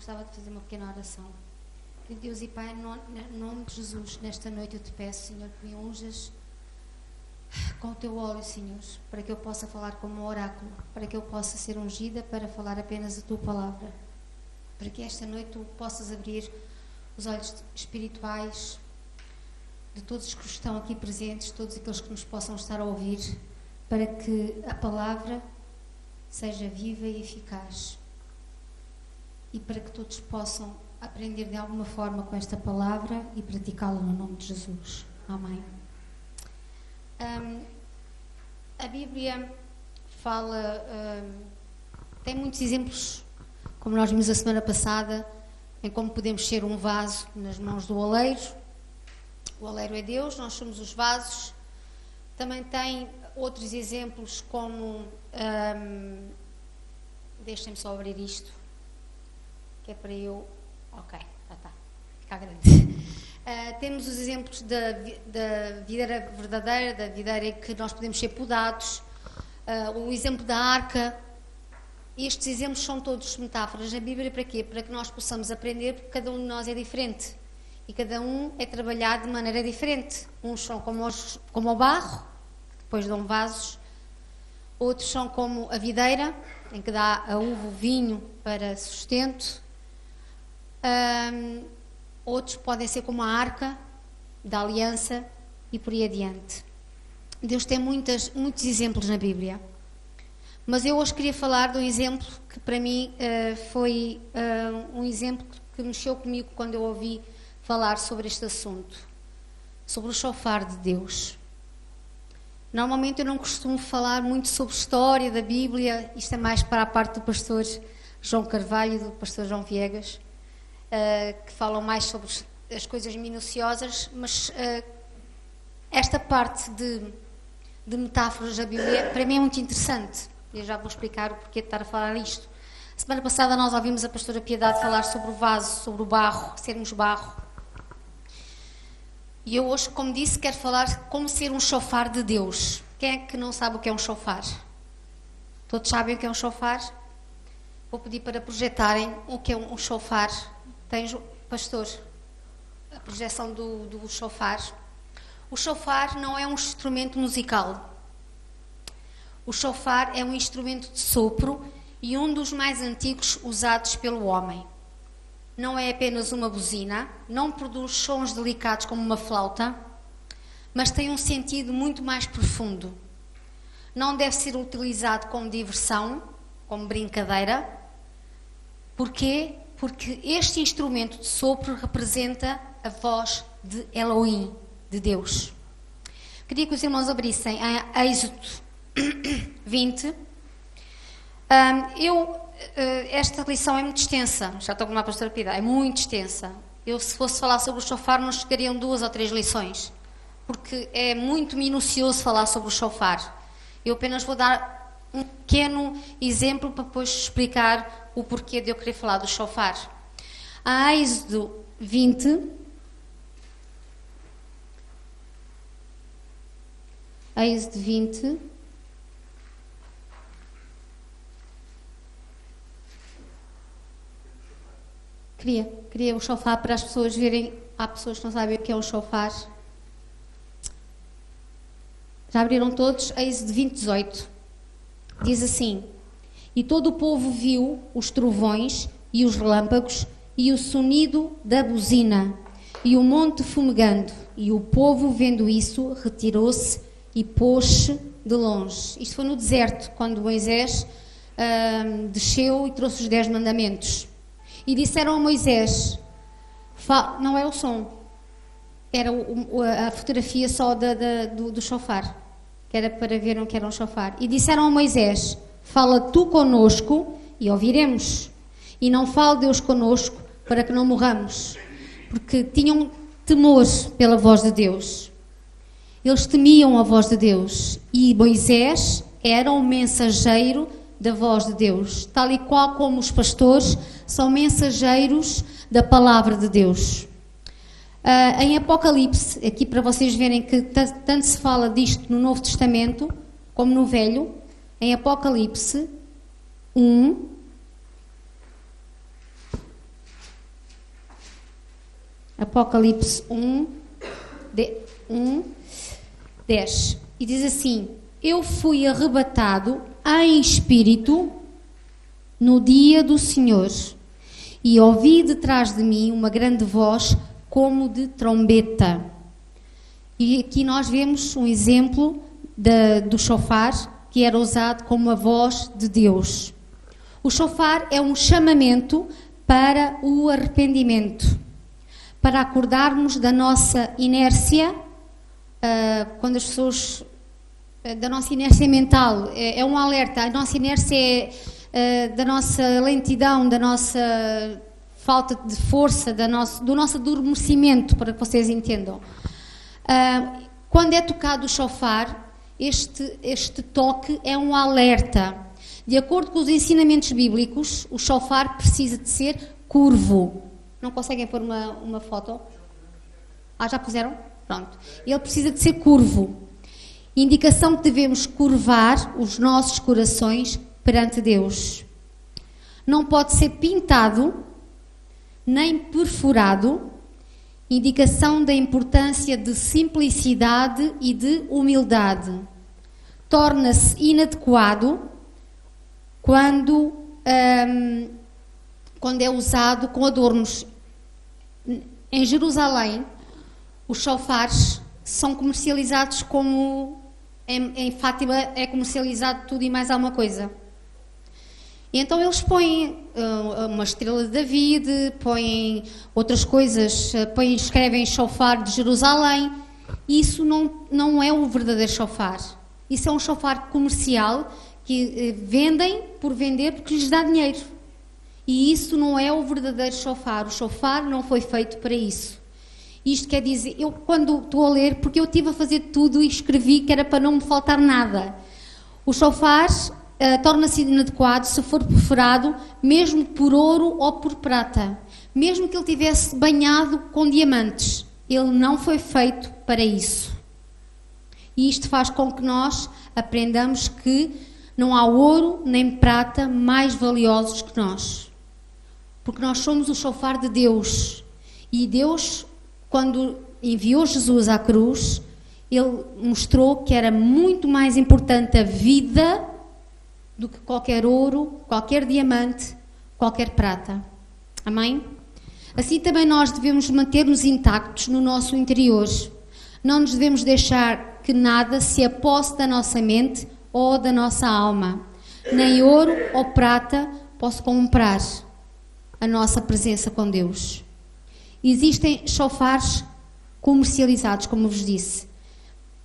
gostava de fazer uma pequena oração. Deus e Pai, em nome de Jesus, nesta noite eu te peço, Senhor, que me unjas com o teu óleo, Senhor, para que eu possa falar como um oráculo, para que eu possa ser ungida para falar apenas a tua palavra, para que esta noite tu possas abrir os olhos espirituais de todos os que estão aqui presentes, todos aqueles que nos possam estar a ouvir, para que a palavra seja viva e eficaz e para que todos possam aprender de alguma forma com esta palavra e praticá-la no nome de Jesus. Amém. A Bíblia fala, tem muitos exemplos, como nós vimos a semana passada, em como podemos ser um vaso nas mãos do oleiro. O oleiro é Deus, nós somos os vasos. Também tem outros exemplos como, deixem-me só abrir isto, que é para eu, ok, já está, fica grande. Temos os exemplos da videira verdadeira, da videira em que nós podemos ser podados, o exemplo da arca. Estes exemplos são todos metáforas na Bíblia para quê? Para que nós possamos aprender, porque cada um de nós é diferente e cada um é trabalhado de maneira diferente. Uns são como o barro, que depois dão vasos, outros são como a videira, em que dá a uva, o vinho para sustento. Outros podem ser como a arca da aliança e por aí adiante. Deus tem muitos exemplos na Bíblia, mas eu hoje queria falar de um exemplo que para mim foi um exemplo que mexeu comigo quando eu ouvi falar sobre este assunto, sobre o chofar de Deus. Normalmente eu não costumo falar muito sobre história da Bíblia, isto é mais para a parte do pastor João Carvalho e do pastor João Viegas, que falam mais sobre as coisas minuciosas, mas esta parte de metáforas da Bíblia para mim é muito interessante. Eu já vou explicar o porquê de estar a falar isto. A semana passada nós ouvimos a pastora Piedade falar sobre o vaso, sobre o barro, sermos barro. E eu hoje, como disse, quero falar como ser um chofar de Deus. Quem é que não sabe o que é um chofar? Todos sabem o que é um chofar? Vou pedir para projetarem o que é um chofar. Tens, pastor, a projeção do chofar. O chofar não é um instrumento musical. O chofar é um instrumento de sopro e um dos mais antigos usados pelo homem. Não é apenas uma buzina, não produz sons delicados como uma flauta, mas tem um sentido muito mais profundo. Não deve ser utilizado como diversão, como brincadeira. Porquê? Porque este instrumento de sopro representa a voz de Elohim, de Deus. Queria que os irmãos abrissem a Êxodo 20. Esta lição é muito extensa, já estou com uma pastora Piedade, é muito extensa. Se fosse falar sobre o chofar, não chegariam 2 ou 3 lições, porque é muito minucioso falar sobre o chofar. Eu apenas vou dar um pequeno exemplo para depois explicar o porquê de eu querer falar do chofar. A Êxodo 20, Êxodo 20, queria o chofar para as pessoas verem. Há pessoas que não sabem o que é um chofar. Já abriram todos? Êxodo 20, 18. Diz assim: E todo o povo viu os trovões e os relâmpagos e o sonido da buzina e o monte fumegando. E o povo, vendo isso, retirou-se e pôs-se de longe. Isto foi no deserto, quando Moisés desceu e trouxe os 10 mandamentos. E disseram a Moisés, não é o som, era a fotografia só do chofar, que era para ver o que era um chofar. E disseram a Moisés, fala tu conosco e ouviremos, e não fale Deus conosco para que não morramos, porque tinham temor pela voz de Deus. Eles temiam a voz de Deus, e Moisés era um mensageiro da voz de Deus, tal e qual como os pastores são mensageiros da palavra de Deus. Em Apocalipse, aqui para vocês verem que tanto se fala disto no Novo Testamento como no Velho, em Apocalipse 1, Apocalipse 10. E diz assim: eu fui arrebatado em espírito no dia do Senhor, e ouvi detrás de mim uma grande voz como de trombeta. E aqui nós vemos um exemplo do shofar, que era usado como a voz de Deus. O shofar é um chamamento para o arrependimento, para acordarmos da nossa inércia, quando as pessoas, da nossa inércia mental, é um alerta. A nossa inércia é da nossa lentidão, da nossa falta de força, do nosso adormecimento, para que vocês entendam. Quando é tocado o shofar, este toque é um alerta. De acordo com os ensinamentos bíblicos, o shofar precisa de ser curvo. Não conseguem pôr uma foto? Já puseram? Pronto. Ele precisa de ser curvo. Indicação que devemos curvar os nossos corações perante Deus. Não pode ser pintado, nem perfurado. Indicação da importância de simplicidade e de humildade. Torna-se inadequado quando é usado com adornos. Em Jerusalém, os shofares são comercializados como... Em Fátima é comercializado tudo e mais alguma coisa. E então eles põem uma estrela de David, põem outras coisas, escrevem shofar de Jerusalém. Isso não é o verdadeiro shofar. Isso é um shofar comercial que vendem por vender porque lhes dá dinheiro. E isso não é o verdadeiro shofar. O shofar não foi feito para isso. Isto quer dizer, eu quando estou a ler, porque eu estive a fazer tudo e escrevi que era para não me faltar nada. O shofar torna-se inadequado se for perfurado, mesmo por ouro ou por prata. Mesmo que ele tivesse banhado com diamantes, ele não foi feito para isso. E isto faz com que nós aprendamos que não há ouro nem prata mais valiosos que nós. Porque nós somos o shofar de Deus. E Deus, quando enviou Jesus à cruz, Ele mostrou que era muito mais importante a vida do que qualquer ouro, qualquer diamante, qualquer prata. Amém? Assim também nós devemos manter-nos intactos no nosso interior. Não nos devemos deixar que nada se aposse da nossa mente ou da nossa alma. Nem ouro ou prata possa comprar a nossa presença com Deus. Existem shofares comercializados, como vos disse,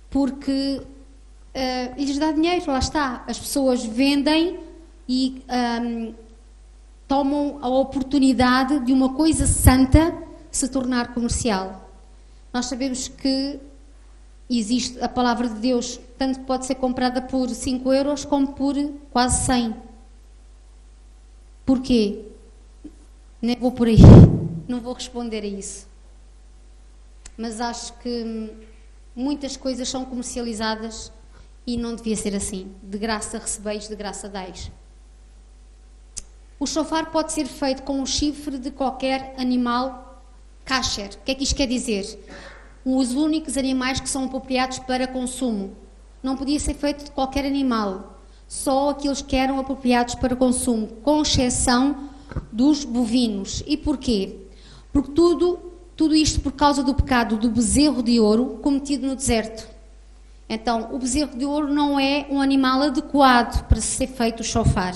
porque lhes dá dinheiro, lá está. As pessoas vendem e tomam a oportunidade de uma coisa santa se tornar comercial. Nós sabemos que existe a palavra de Deus, tanto pode ser comprada por 5 euros como por quase 100. Porquê? Nem vou por aí, não vou responder a isso. Mas acho que muitas coisas são comercializadas e não devia ser assim. De graça recebeis, de graça dais. O shofar pode ser feito com o chifre de qualquer animal kasher. O que é que isto quer dizer? Os únicos animais que são apropriados para consumo. Não podia ser feito de qualquer animal. Só aqueles que eram apropriados para consumo, com exceção dos bovinos. E porquê? Porque tudo isto por causa do pecado do bezerro de ouro cometido no deserto. Então, o bezerro de ouro não é um animal adequado para ser feito o shofar.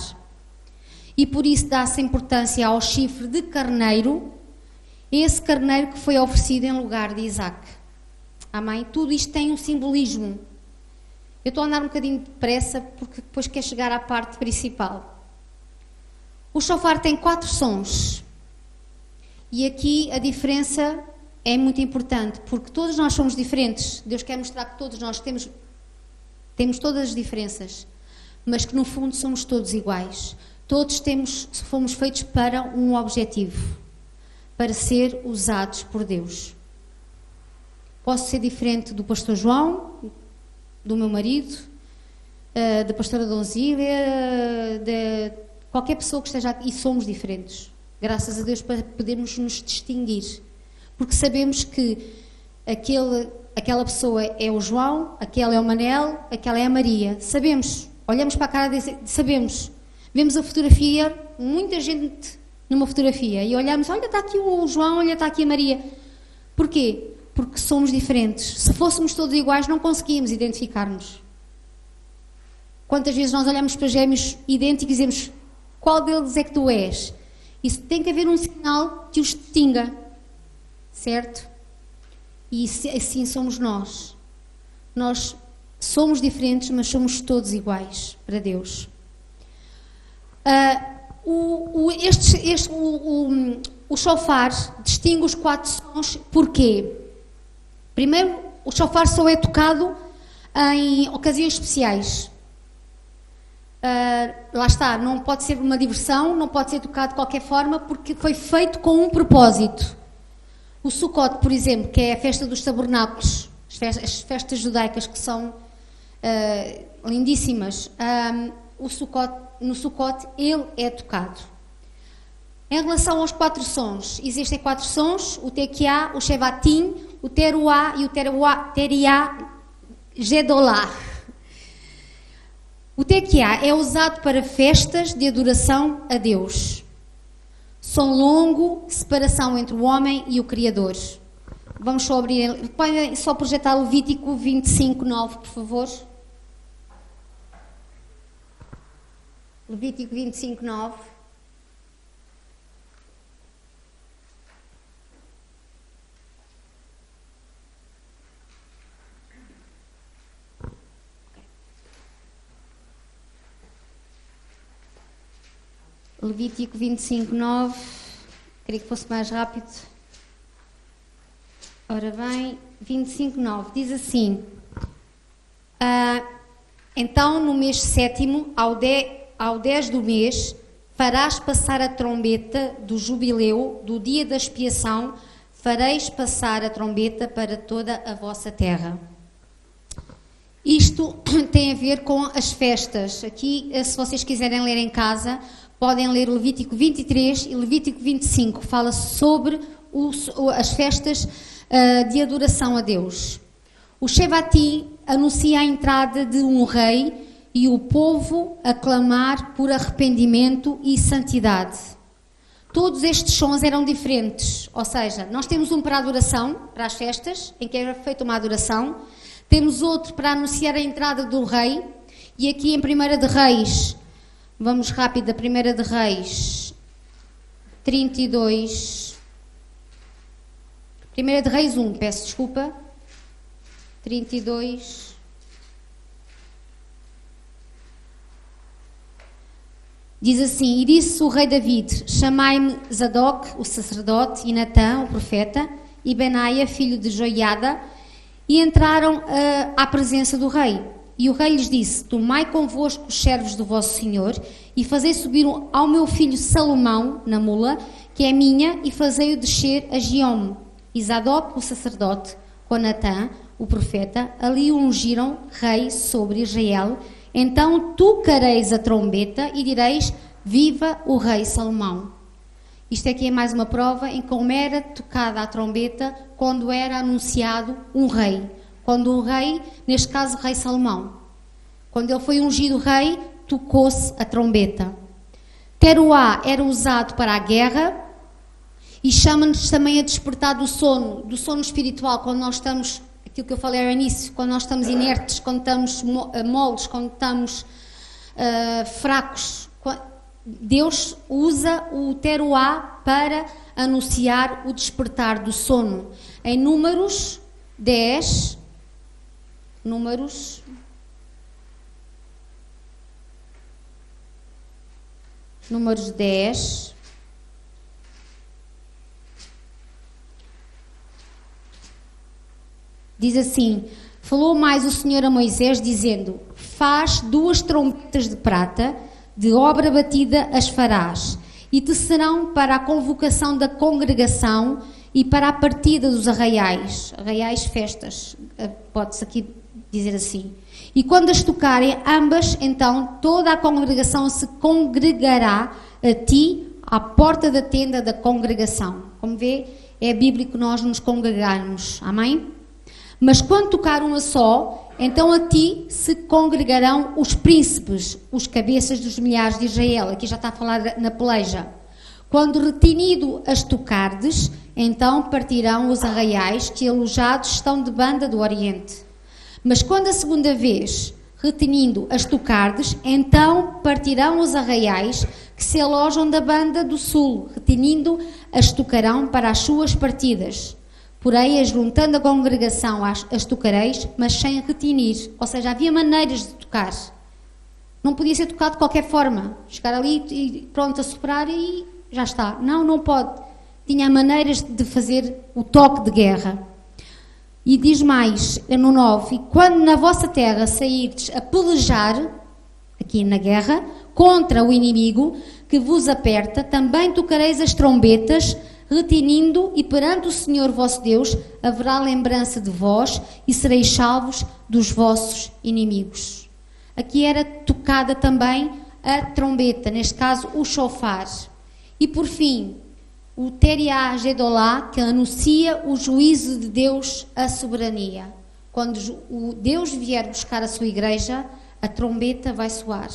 E por isso dá-se importância ao chifre de carneiro, esse carneiro que foi oferecido em lugar de Isaac. Amém? Tudo isto tem um simbolismo. Eu estou a andar um bocadinho depressa porque depois quero chegar à parte principal. O shofar tem 4 sons. E aqui a diferença é muito importante, porque todos nós somos diferentes. Deus quer mostrar que todos nós temos todas as diferenças, mas que no fundo somos todos iguais. Todos fomos feitos para um objetivo, para ser usados por Deus. Posso ser diferente do pastor João, do meu marido, da pastora Donzília, de qualquer pessoa que esteja aqui, e somos diferentes. Graças a Deus para podermos nos distinguir. porque sabemos que aquela pessoa é o João, aquele é o Manel, aquela é a Maria. Sabemos, olhamos para a cara e sabemos. Vemos a fotografia, muita gente numa fotografia, e olhamos, olha, está aqui o João, olha, está aqui a Maria. Porquê? Porque somos diferentes. Se fôssemos todos iguais, não conseguíamos identificar-nos. Quantas vezes nós olhamos para gêmeos idênticos e dizemos, qual deles é que tu és? Isso tem que haver um sinal que os distinga, certo? E assim somos nós. Nós somos diferentes, mas somos todos iguais para Deus. O shofar distingue os 4 sons. Porquê? Primeiro, o shofar só é tocado em ocasiões especiais. Lá está, não pode ser uma diversão, não pode ser tocado de qualquer forma, porque foi feito com um propósito. O Sukkot, por exemplo, que é a festa dos tabernáculos, as festas judaicas que são lindíssimas, no Sukkot ele é tocado. Em relação aos 4 sons, existem 4 sons: o Tekiá, o Shevatim, o Teruá e o Teriá Gedolá. O Tekiá é usado para festas de adoração a Deus. Som longo, separação entre o homem e o Criador. Vamos só abrir, podem só projetar Levítico 25:9, por favor. Levítico 25:9. Levítico 25:9. Queria que fosse mais rápido. Ora bem, 25:9 diz assim: então no mês 7º, ao 10 do mês, farás passar a trombeta do jubileu, do dia da expiação, fareis passar a trombeta para toda a vossa terra. Isto tem a ver com as festas. Aqui, se vocês quiserem ler em casa, podem ler Levítico 23 e Levítico 25, que fala sobre as festas de adoração a Deus. O Shevatim anuncia a entrada de um rei e o povo a clamar por arrependimento e santidade. Todos estes sons eram diferentes, ou seja, nós temos um para a adoração, para as festas, em que era feita uma adoração, temos outro para anunciar a entrada do rei, e aqui em 1 de Reis, vamos rápido, a 1 de Reis 32, 1 de Reis 1, peço desculpa, 32... Diz assim: e disse o rei David, chamai-me Zadok, o sacerdote, e Natã, o profeta, e Benaia, filho de Joiada, e entraram à presença do rei. E o rei lhes disse: tomai convosco os servos do vosso senhor, e fazei subir ao meu filho Salomão, na mula, que é minha, e fazei-o descer a Giom. E Zadok, o sacerdote, com Natã, o profeta, ali o ungiram rei sobre Israel. Então tocareis a trombeta e direis: viva o rei Salomão. Isto aqui é mais uma prova em como era tocada a trombeta quando era anunciado um rei. Quando o rei, neste caso o rei Salomão, quando ele foi ungido rei, tocou-se a trombeta. Teruá era usado para a guerra e chama-nos também a despertar do sono espiritual, quando nós estamos... Aquilo que eu falei ao início, quando nós estamos inertes, quando estamos moles, quando estamos fracos, Deus usa o teruá para anunciar o despertar do sono. Em Números 10, Números 10, diz assim: falou mais o Senhor a Moisés, dizendo: faz 2 trombetas de prata, de obra batida as farás, e te serão para a convocação da congregação e para a partida dos arraiais, festas, pode-se aqui dizer assim. E quando as tocarem ambas, então toda a congregação se congregará a ti à porta da tenda da congregação. Como vê, é bíblico nós nos congregarmos, amém? Mas quando tocar uma só, então a ti se congregarão os príncipes, os cabeças dos milhares de Israel. Aqui já está a falar na peleja. Quando retinido as tocardes, então partirão os arraiais que alojados estão de banda do Oriente. Mas quando a segunda vez retinindo as tocardes, então partirão os arraiais que se alojam da banda do sul, retinindo as tocarão para as suas partidas. Porém, juntando a congregação as tocareis, mas sem retinir. Ou seja, havia maneiras de tocar. Não podia ser tocado de qualquer forma. Chegar ali e pronto a soprar e já está. Não, não pode. Tinha maneiras de fazer o toque de guerra. E diz mais, no 9, e quando na vossa terra sairdes a pelejar, aqui na guerra, contra o inimigo que vos aperta, também tocareis as trombetas, retinindo, e perante o Senhor vosso Deus haverá lembrança de vós e sereis salvos dos vossos inimigos. Aqui era tocada também a trombeta, neste caso o shofar. E por fim, o Teriá Gedolá, que anuncia o juízo de Deus, a soberania. Quando o Deus vier buscar a sua igreja, a trombeta vai soar.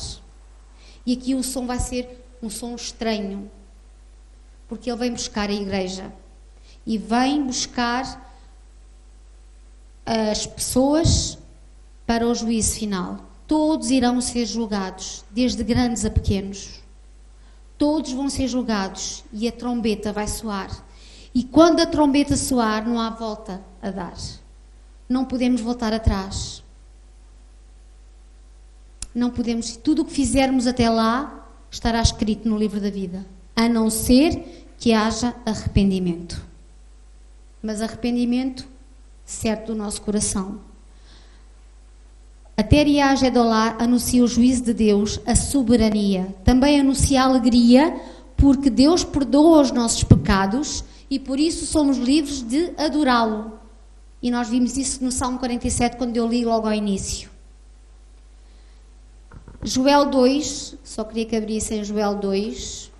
E aqui o som vai ser um som estranho, porque ele vem buscar a igreja e vem buscar as pessoas para o juízo final. Todos irão ser julgados, desde grandes a pequenos. Todos vão ser julgados e a trombeta vai soar. E quando a trombeta soar, não há volta a dar. Não podemos voltar atrás. Não podemos. Tudo o que fizermos até lá estará escrito no livro da vida, a não ser que haja arrependimento. Mas arrependimento certo do nosso coração. A Teriá Gedolá anuncia o juízo de Deus, a soberania. Também anuncia a alegria, porque Deus perdoa os nossos pecados e por isso somos livres de adorá-lo. E nós vimos isso no Salmo 47, quando eu li logo ao início. Joel 2, só queria que abrissem Joel 2.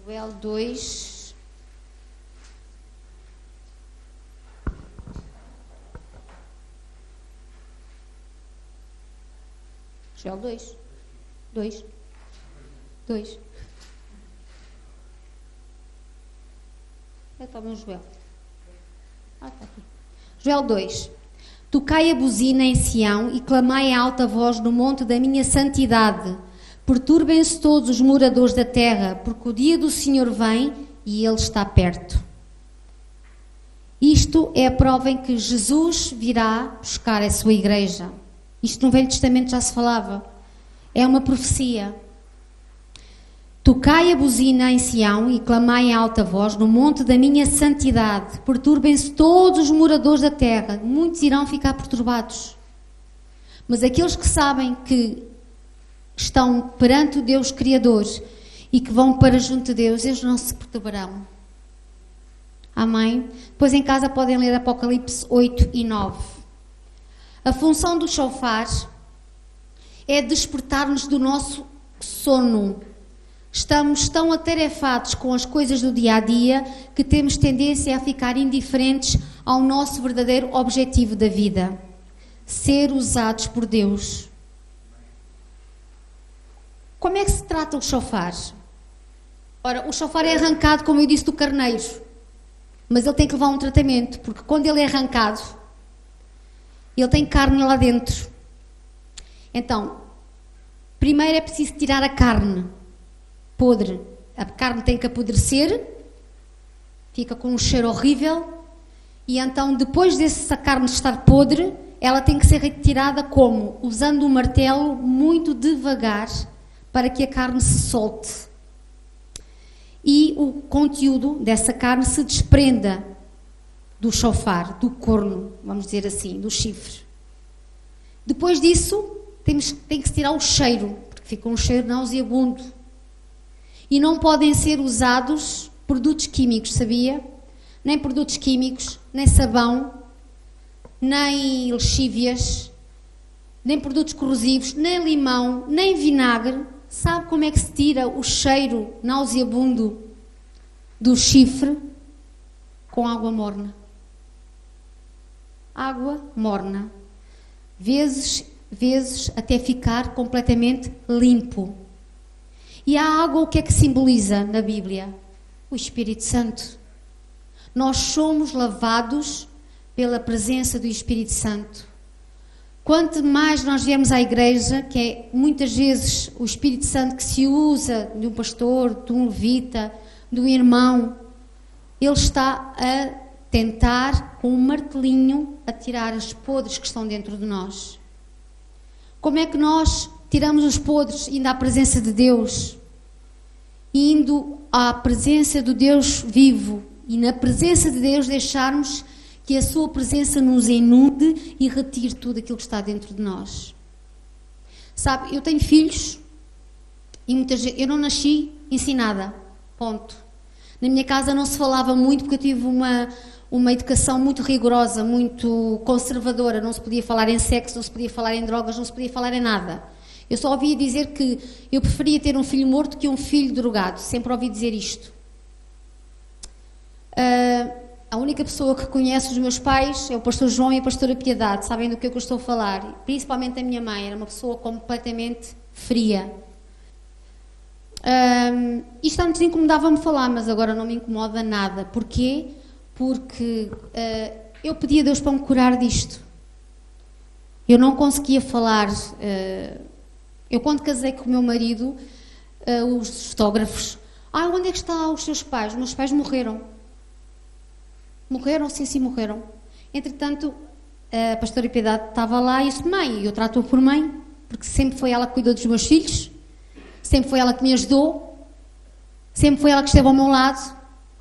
Joel 2. Joel 2. 2. 2. Estava no Joel. Está aqui. Joel 2. Tocai a buzina em Sião e clamai em alta voz no monte da minha santidade. Perturbem-se todos os moradores da terra, porque o dia do Senhor vem e Ele está perto. Isto é a prova em que Jesus virá buscar a sua igreja. Isto no Velho Testamento já se falava. É uma profecia. Tocai a buzina em Sião e clamai em alta voz no monte da minha santidade. Perturbem-se todos os moradores da terra. Muitos irão ficar perturbados. Mas aqueles que sabem que estão perante o Deus Criador e que vão para junto de Deus, eles não se perturbarão. Amém? Depois em casa podem ler Apocalipse 8 e 9. A função do shofar é despertar-nos do nosso sono. Estamos tão atarefados com as coisas do dia-a-dia que temos tendência a ficar indiferentes ao nosso verdadeiro objetivo da vida: ser usados por Deus. Como é que se trata o shofar? Ora, o shofar é arrancado, como eu disse, do carneiro. Mas ele tem que levar um tratamento, porque quando ele é arrancado, ele tem carne lá dentro. Então, primeiro é preciso tirar a carne podre. A carne tem que apodrecer, fica com um cheiro horrível, e então, depois dessa carne estar podre, ela tem que ser retirada como? Usando um martelo muito devagar, para que a carne se solte e o conteúdo dessa carne se desprenda do shofar, do corno, vamos dizer assim, do chifre. Depois disso, tem que se tirar o cheiro, porque fica um cheiro nauseabundo. E não podem ser usados produtos químicos, sabia? Nem produtos químicos, nem sabão, nem lexívias, nem produtos corrosivos, nem limão, nem vinagre. Sabe como é que se tira o cheiro nauseabundo do chifre? Com água morna. Água morna. Vezes até ficar completamente limpo. E a água, o que é que simboliza na Bíblia? O Espírito Santo. Nós somos lavados pela presença do Espírito Santo. Quanto mais nós viemos à igreja, que é muitas vezes o Espírito Santo que se usa de um pastor, de um levita, de um irmão, ele está a tentar, com um martelinho, a tirar os podres que estão dentro de nós. Como é que nós tiramos os podres indo à presença de Deus? Indo à presença do Deus vivo. E na presença de Deus deixarmos que a sua presença nos inunde e retire tudo aquilo que está dentro de nós. Sabe, eu tenho filhos e muitas vezes eu não nasci ensinada, ponto. Na minha casa não se falava muito porque eu tive uma educação muito rigorosa, muito conservadora. Não se podia falar em sexo, não se podia falar em drogas, não se podia falar em nada. Eu só ouvia dizer que eu preferia ter um filho morto que um filho drogado. Sempre ouvi dizer isto. A única pessoa que conhece os meus pais é o pastor João e a pastora Piedade. Sabem do que eu estou a falar? Principalmente a minha mãe. Era uma pessoa completamente fria. Isto antes incomodava-me falar, mas agora não me incomoda nada. Porquê? Porque eu pedi a Deus para me curar disto. Eu não conseguia falar. Eu quando casei com o meu marido, os fotógrafos, onde é que estão os seus pais? Os meus pais morreram. Morreram? Sim, morreram. Entretanto, a pastora Piedade estava lá e disse: mãe, eu trato-a por mãe, porque sempre foi ela que cuidou dos meus filhos, sempre foi ela que me ajudou, sempre foi ela que esteve ao meu lado,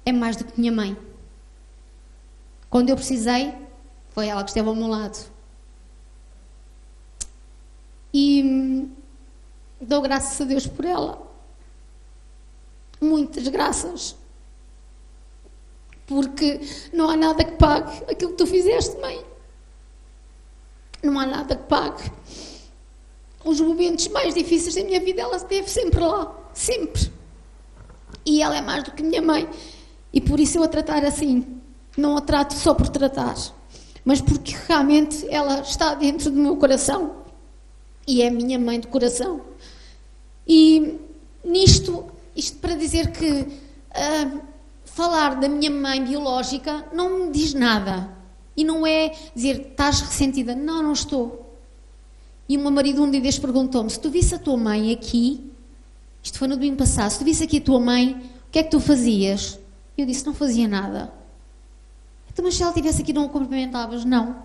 é mais do que minha mãe. Quando eu precisei, foi ela que esteve ao meu lado. E dou graças a Deus por ela. Muitas graças. Porque não há nada que pague aquilo que tu fizeste, mãe. Não há nada que pague. Os momentos mais difíceis da minha vida, ela esteve sempre lá. Sempre. E ela é mais do que minha mãe. E por isso eu a tratar assim. Não a trato só por tratar. Mas porque realmente ela está dentro do meu coração. E é minha mãe de coração. E isto para dizer que falar da minha mãe biológica não me diz nada. E não é dizer, estás ressentida. Não, não estou. E o meu marido um dia destes perguntou-me, se tu visse a tua mãe aqui, isto foi no domingo passado, se tu visse aqui a tua mãe, o que é que tu fazias? Eu disse, não fazia nada. Então, mas se ela estivesse aqui, não a cumprimentavas? Não.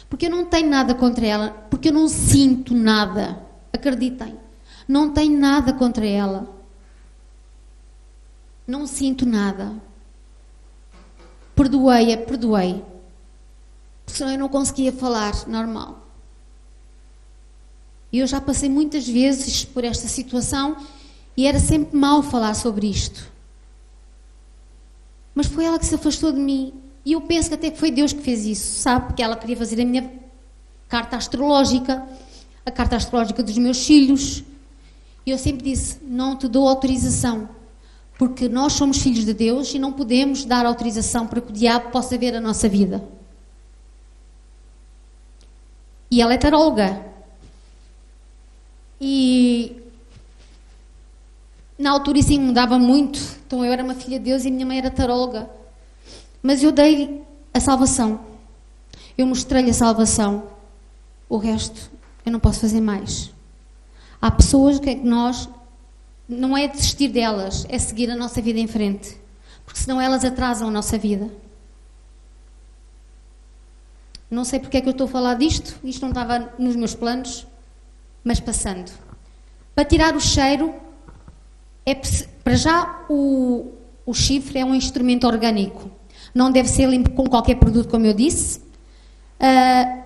Porque eu não tenho nada contra ela, porque eu não sinto nada. Acreditem. Não tenho nada contra ela. Não sinto nada. Perdoei-a, perdoei. Porque senão eu não conseguia falar normal. E eu já passei muitas vezes por esta situação e era sempre mau falar sobre isto. Mas foi ela que se afastou de mim. E eu penso que até que foi Deus que fez isso, sabe? Porque ela queria fazer a minha carta astrológica, a carta astrológica dos meus filhos. E eu sempre disse, não te dou autorização, porque nós somos filhos de Deus e não podemos dar autorização para que o diabo possa ver a nossa vida. E ela é taróloga. E na altura isso incomodava muito. Então eu era uma filha de Deus e a minha mãe era taróloga. Mas eu dei a salvação. Eu mostrei-lhe a salvação. O resto eu não posso fazer mais. Há pessoas que nós não é desistir delas, é seguir a nossa vida em frente. Porque senão elas atrasam a nossa vida. Não sei porque é que eu estou a falar disto. Isto não estava nos meus planos. Mas passando. Para tirar o cheiro, para já o chifre é um instrumento orgânico. Não deve ser limpo com qualquer produto, como eu disse.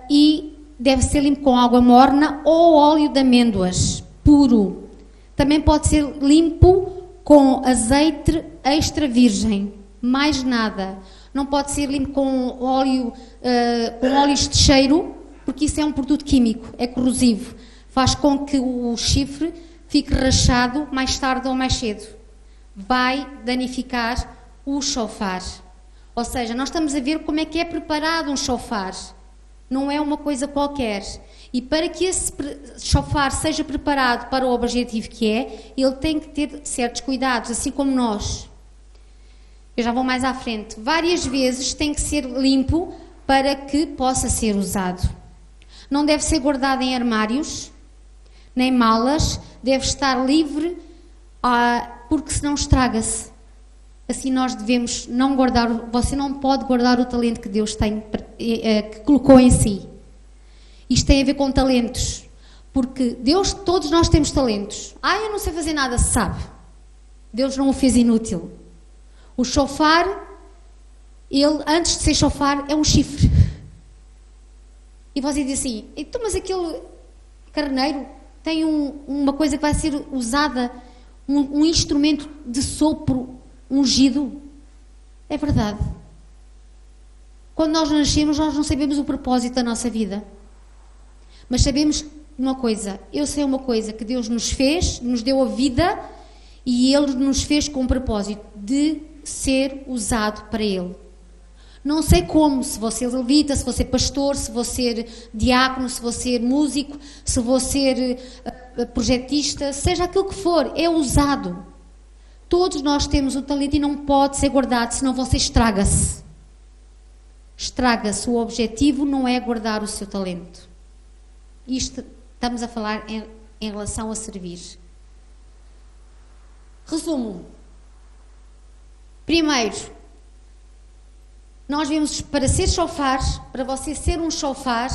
E deve ser limpo com água morna ou óleo de amêndoas, puro. Também pode ser limpo com azeite extra virgem, mais nada. Não pode ser limpo com óleos de cheiro, porque isso é um produto químico, é corrosivo. Faz com que o chifre fique rachado mais tarde ou mais cedo. Vai danificar o chofar. Ou seja, nós estamos a ver como é que é preparado um chofar. Não é uma coisa qualquer. E para que esse chofar seja preparado para o objetivo que é, ele tem que ter certos cuidados, assim como nós. Eu já vou mais à frente. Várias vezes tem que ser limpo para que possa ser usado. Não deve ser guardado em armários, nem malas. Deve estar livre, porque senão estraga-se. Assim nós devemos não guardar, você não pode guardar o talento que Deus tem, que colocou em si. Isto tem a ver com talentos, porque Deus, todos nós temos talentos. Eu não sei fazer nada, sabe. Deus não o fez inútil. O chofar, ele antes de ser chofar é um chifre. E você diz assim, então mas aquele carneiro tem uma coisa que vai ser usada, um instrumento de sopro ungido. É verdade. Quando nós nascemos, nós não sabemos o propósito da nossa vida. Mas sabemos uma coisa, eu sei uma coisa, que Deus nos fez, nos deu a vida e Ele nos fez com o propósito de ser usado para Ele. Não sei como, se vou ser levita, se vou ser pastor, se vou ser diácono, se vou ser músico, se vou ser projetista, seja aquilo que for, é usado. Todos nós temos um talento e não pode ser guardado, senão você estraga-se. Estraga-se. O objetivo não é guardar o seu talento. Isto estamos a falar em relação a servir. Resumo. Primeiro, nós vimos, para ser chofar, para você ser um chofar,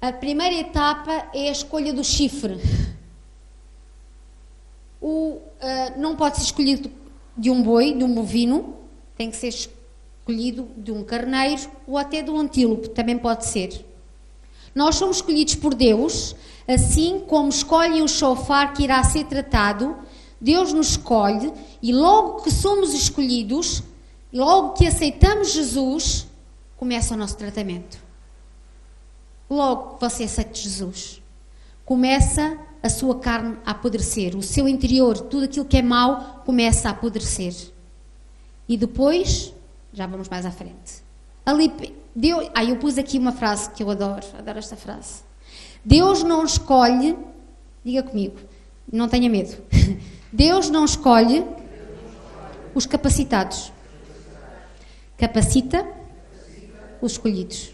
a primeira etapa é a escolha do chifre. Não pode ser escolhido de um boi, de um bovino, tem que ser escolhido de um carneiro ou até de um antílope, também pode ser. Nós somos escolhidos por Deus, assim como escolhem o chofar que irá ser tratado, Deus nos escolhe e logo que somos escolhidos, logo que aceitamos Jesus, começa o nosso tratamento. Logo que você aceita Jesus, começa a sua carne a apodrecer, o seu interior, tudo aquilo que é mau, começa a apodrecer. E depois, já vamos mais à frente. Eu pus aqui uma frase que eu adoro esta frase. Deus não escolhe, diga comigo, não tenha medo. Deus não escolhe os capacitados. Capacita os escolhidos.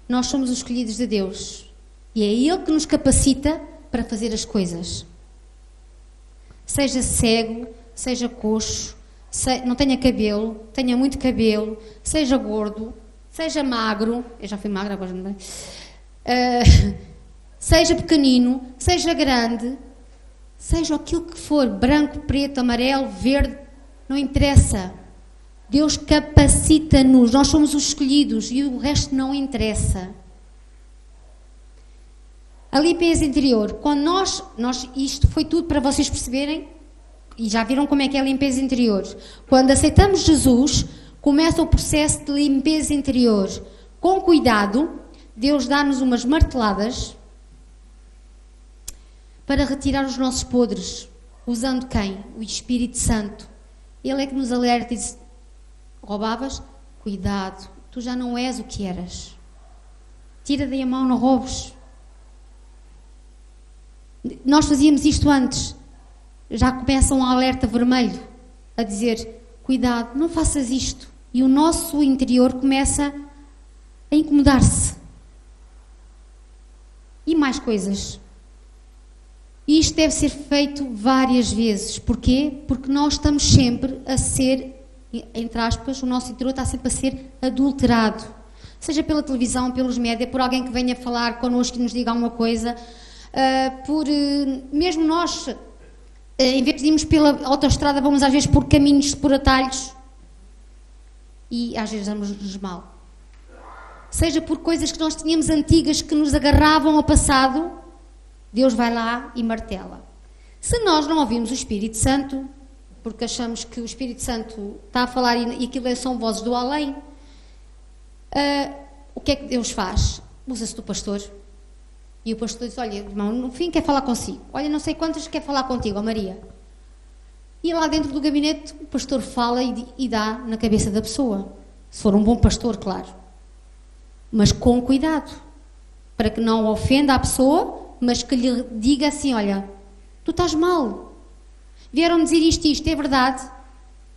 Nós somos os escolhidos de Deus. E é Ele que nos capacita para fazer as coisas. Seja cego, seja coxo, não tenha cabelo, tenha muito cabelo, seja gordo, seja magro, eu já fui magra, agora não é? Seja pequenino, seja grande, seja aquilo que for, branco, preto, amarelo, verde, não interessa. Deus capacita-nos, nós somos os escolhidos e o resto não interessa. A limpeza interior, quando isto foi tudo para vocês perceberem, e já viram como é que é a limpeza interior. Quando aceitamos Jesus, começa o processo de limpeza interior. Com cuidado, Deus dá-nos umas marteladas para retirar os nossos podres. Usando quem? O Espírito Santo. Ele é que nos alerta e diz: roubavas? Cuidado, tu já não és o que eras. Tira daí a mão, não roubes. Nós fazíamos isto antes. Já começa um alerta vermelho a dizer: cuidado, não faças isto. E o nosso interior começa a incomodar-se. E mais coisas. E isto deve ser feito várias vezes. Porquê? Porque nós estamos sempre a ser, entre aspas, o nosso interior está sempre a ser adulterado. Seja pela televisão, pelos médias, por alguém que venha falar connosco e nos diga alguma coisa, mesmo nós, em vez de irmos pela autoestrada, vamos às vezes por caminhos, por atalhos, e às vezes damos-nos mal. seja por coisas que nós tínhamos antigas que nos agarravam ao passado, Deus vai lá e martela. Se nós não ouvimos o Espírito Santo, porque achamos que o Espírito Santo está a falar e aquilo são vozes do além, o que é que Deus faz? Usa-se do pastor. E o pastor diz, olha, irmão, no fim quer falar consigo. Olha, não sei quantas quer falar contigo, ó Maria. E lá dentro do gabinete o pastor fala e dá na cabeça da pessoa. Se for um bom pastor, claro. Mas com cuidado. Para que não ofenda a pessoa, mas que lhe diga assim, olha, tu estás mal. Vieram dizer isto, é verdade.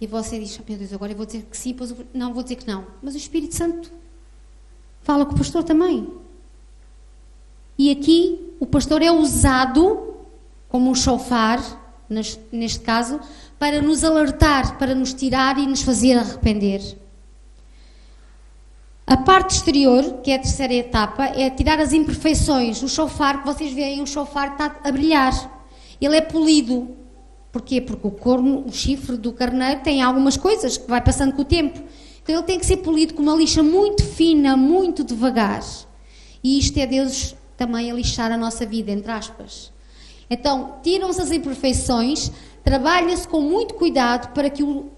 E você diz, meu Deus, agora eu vou dizer que sim, depois não, vou dizer que não. Mas o Espírito Santo fala com o pastor também. E aqui o pastor é usado como um chofar, neste caso, para nos alertar, para nos tirar e nos fazer arrepender. A parte exterior, que é a terceira etapa, é tirar as imperfeições. O chofar, que vocês veem, o chofar está a brilhar. Ele é polido. Porquê? Porque o corno, o chifre do carneiro tem algumas coisas que vai passando com o tempo. Então ele tem que ser polido com uma lixa muito fina, muito devagar. E isto é Deus também a lixar a nossa vida, entre aspas. Então, tiram-se as imperfeições, trabalha-se com muito cuidado para que o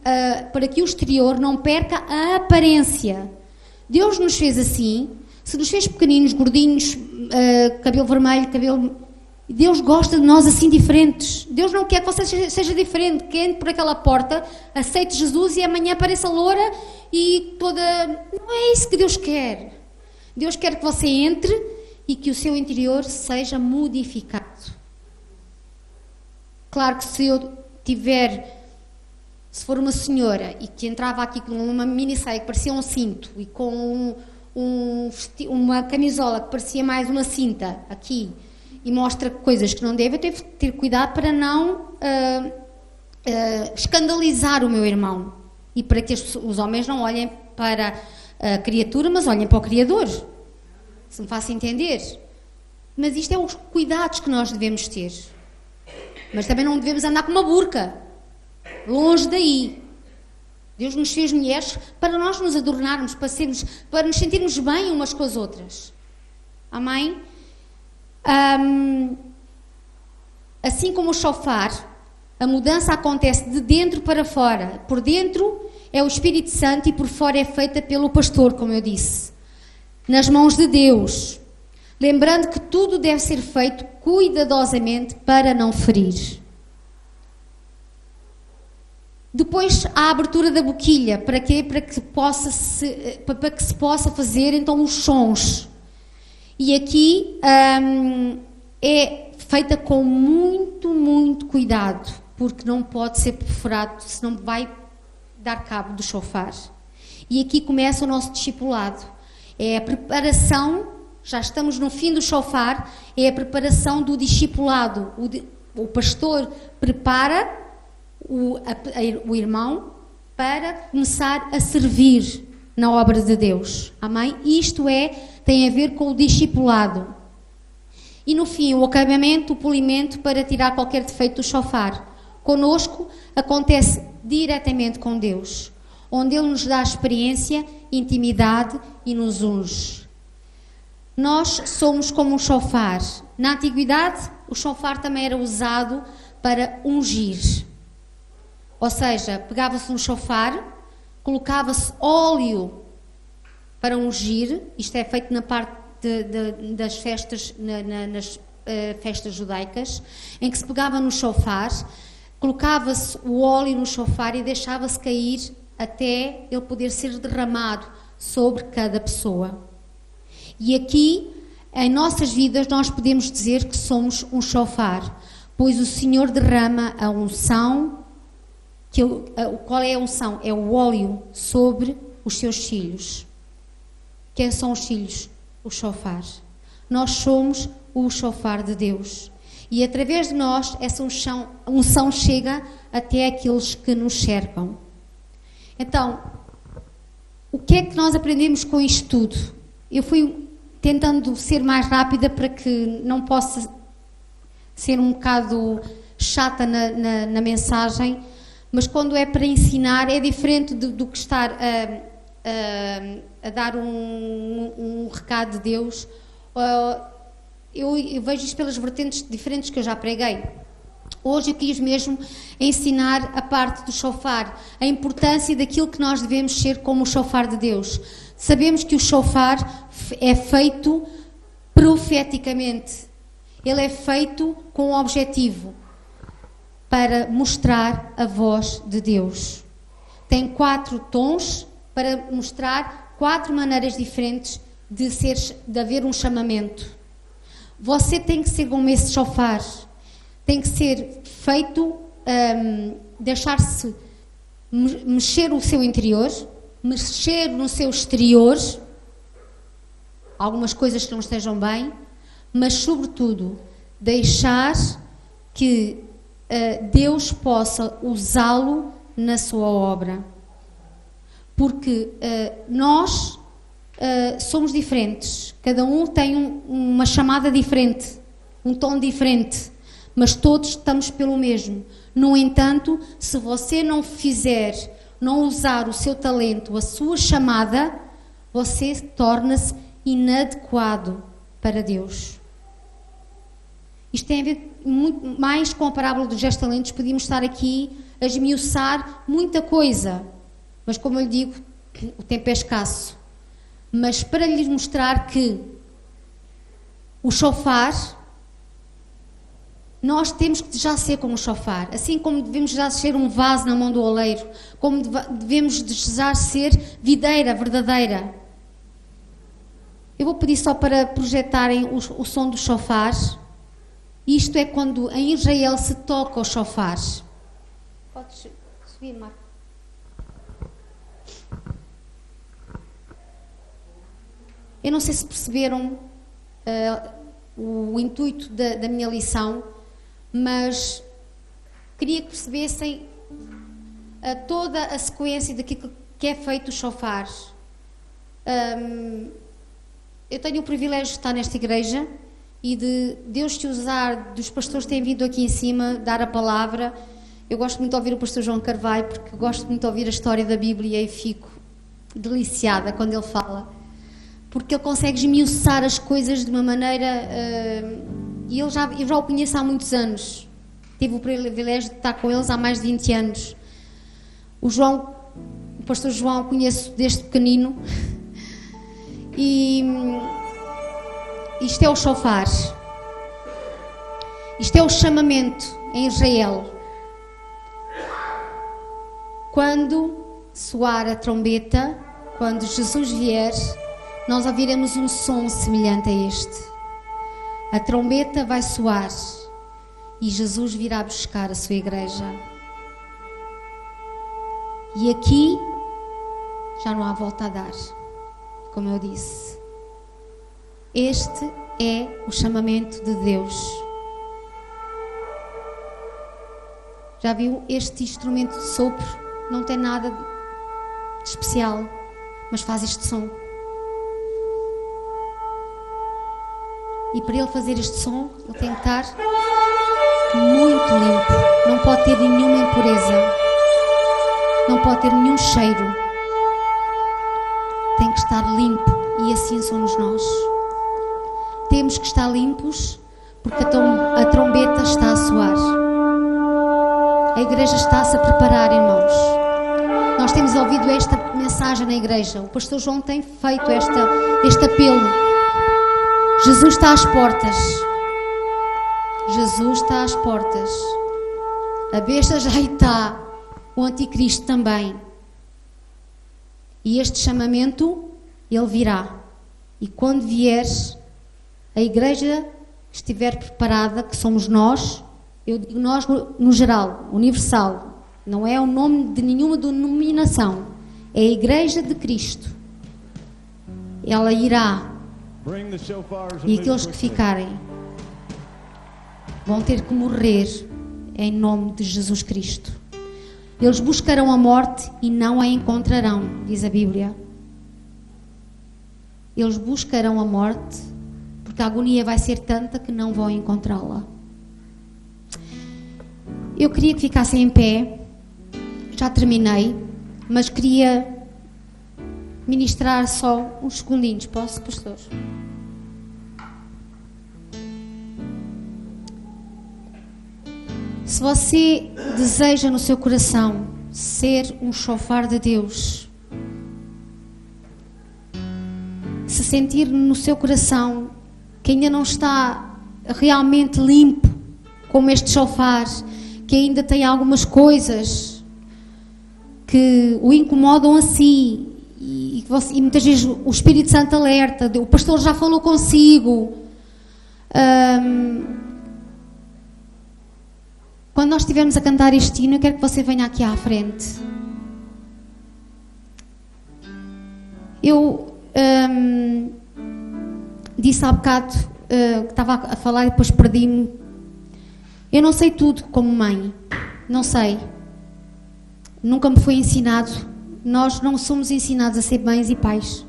exterior não perca a aparência. Deus nos fez assim, se nos fez pequeninos, gordinhos, cabelo vermelho, Deus gosta de nós assim diferentes. Deus não quer que você seja diferente, que entre por aquela porta, aceite Jesus e amanhã apareça loura e toda... Não é isso que Deus quer. Deus quer que você entre e que o seu interior seja modificado. Claro que se for uma senhora e que entrava aqui com uma mini saia que parecia um cinto e com uma camisola que parecia mais uma cinta aqui e mostra coisas que não deve, eu tenho que ter cuidado para não escandalizar o meu irmão e para que os homens não olhem para a criatura, mas olhem para o Criador. Se me faço entender. Mas isto é os cuidados que nós devemos ter. Mas também não devemos andar com uma burca. Longe daí. Deus nos fez mulheres para nós nos adornarmos, para nos sentirmos bem umas com as outras. Amém? Assim como o chofar, a mudança acontece de dentro para fora. Por dentro é o Espírito Santo e por fora é feita pelo pastor, como eu disse. Nas mãos de Deus. Lembrando que tudo deve ser feito cuidadosamente para não ferir. Depois a abertura da boquilha, para quê? Para que se possa fazer então os sons. E aqui é feita com muito, muito cuidado, porque não pode ser perforado, senão vai dar cabo do chofar. E aqui começa o nosso discipulado. É a preparação, já estamos no fim do chofar, é a preparação do discipulado. O pastor prepara o irmão para começar a servir na obra de Deus. Amém? Isto tem a ver com o discipulado. E no fim, o acabamento, o polimento para tirar qualquer defeito do chofar. Conosco acontece diretamente com Deus, onde Ele nos dá experiência, intimidade e nos unge. Nós somos como um chofar. Na antiguidade, o chofar também era usado para ungir. Ou seja, pegava-se um chofar, colocava-se óleo para ungir. Isto é feito na parte das festas, nas festas judaicas, em que se pegava no chofar, colocava-se o óleo no chofar e deixava-se cair até ele poder ser derramado sobre cada pessoa. E aqui, em nossas vidas, nós podemos dizer que somos um chofar, pois o Senhor derrama a unção. Qual é a unção? É o óleo sobre os seus filhos. Quem são os filhos? O chofar. Nós somos o chofar de Deus. E através de nós, essa unção chega até aqueles que nos cercam. Então, o que é que nós aprendemos com isto tudo? Eu fui tentando ser mais rápida para que não possa ser um bocado chata na mensagem, mas quando é para ensinar é diferente do que estar a dar um recado de Deus, eu vejo isto pelas vertentes diferentes que eu já preguei. Hoje eu quis mesmo ensinar a parte do shofar, a importância daquilo que nós devemos ser como o shofar de Deus. Sabemos que o shofar é feito profeticamente. Ele é feito com um objetivo, para mostrar a voz de Deus. Tem 4 tons para mostrar 4 maneiras diferentes de haver um chamamento. Você tem que ser como esse shofar. Tem que ser feito, deixar-se mexer o seu interior, mexer no seu exterior, algumas coisas que não estejam bem, mas sobretudo deixar que Deus possa usá-lo na sua obra. Porque nós somos diferentes, cada um tem uma chamada diferente, um tom diferente, mas todos estamos pelo mesmo. No entanto, se você não não usar o seu talento, a sua chamada, você torna-se inadequado para Deus. Isto tem a ver muito mais com a parábola dos 10 talentos. Podíamos estar aqui a esmiuçar muita coisa, mas como eu lhe digo, o tempo é escasso. Mas para lhes mostrar que o shofar, nós temos que já ser como o shofar, assim como devemos já ser um vaso na mão do oleiro, como devemos desejar ser videira verdadeira. Eu vou pedir só para projetarem o som do shofar. Isto é quando em Israel se toca o shofar. Podes subir, Marco. Eu não sei se perceberam o intuito da minha lição, mas queria que percebessem toda a sequência daquilo que é feito o shofar. Eu tenho o privilégio de estar nesta igreja e de Deus te usar, dos pastores que têm vindo aqui em cima, dar a palavra. Eu gosto muito de ouvir o pastor João Carvalho, porque gosto muito de ouvir a história da Bíblia e fico deliciada quando ele fala. Porque ele consegue esmiuçar as coisas de uma maneira... e eu já o conheço há muitos anos. Tive o privilégio de estar com eles há mais de 20 anos. O pastor João, conheço desde pequenino. E isto é o shofar. Isto é o chamamento em Israel. Quando soar a trombeta, quando Jesus vier, nós ouviremos um som semelhante a este. A trombeta vai soar e Jesus virá buscar a sua igreja. E aqui já não há volta a dar, como eu disse. Este é o chamamento de Deus. Já viu? Este instrumento de sopro não tem nada de especial, mas faz este som. E para ele fazer este som, ele tem que estar muito limpo. Não pode ter nenhuma impureza. Não pode ter nenhum cheiro. Tem que estar limpo. E assim somos nós. Temos que estar limpos, porque a trombeta está a soar. A igreja está-se a preparar, irmãos. Nós temos ouvido esta mensagem na igreja. O pastor João tem feito este apelo. Jesus está às portas. Jesus está às portas. A besta já está. O anticristo também. E este chamamento, ele virá. E quando vier, a igreja estiver preparada, que somos nós, eu digo nós no geral, universal, não é o nome de nenhuma denominação, é a igreja de Cristo. Ela irá. E aqueles que ficarem vão ter que morrer em nome de Jesus Cristo. Eles buscarão a morte e não a encontrarão, diz a Bíblia. Eles buscarão a morte porque a agonia vai ser tanta que não vão encontrá-la. Eu queria que ficassem em pé. Já terminei, mas queria ministrar só uns segundinhos. Posso, pastor? Se você deseja no seu coração ser um chofar de Deus, se sentir no seu coração que ainda não está realmente limpo como este chofar, que ainda tem algumas coisas que o incomodam assim, e muitas vezes o Espírito Santo alerta, o pastor já falou consigo. Quando nós estivermos a cantar este hino, eu quero que você venha aqui à frente. Eu disse há bocado que estava a falar e depois perdi-me. Eu não sei tudo como mãe, não sei. Nunca me foi ensinado. Nós não somos ensinados a ser mães e pais.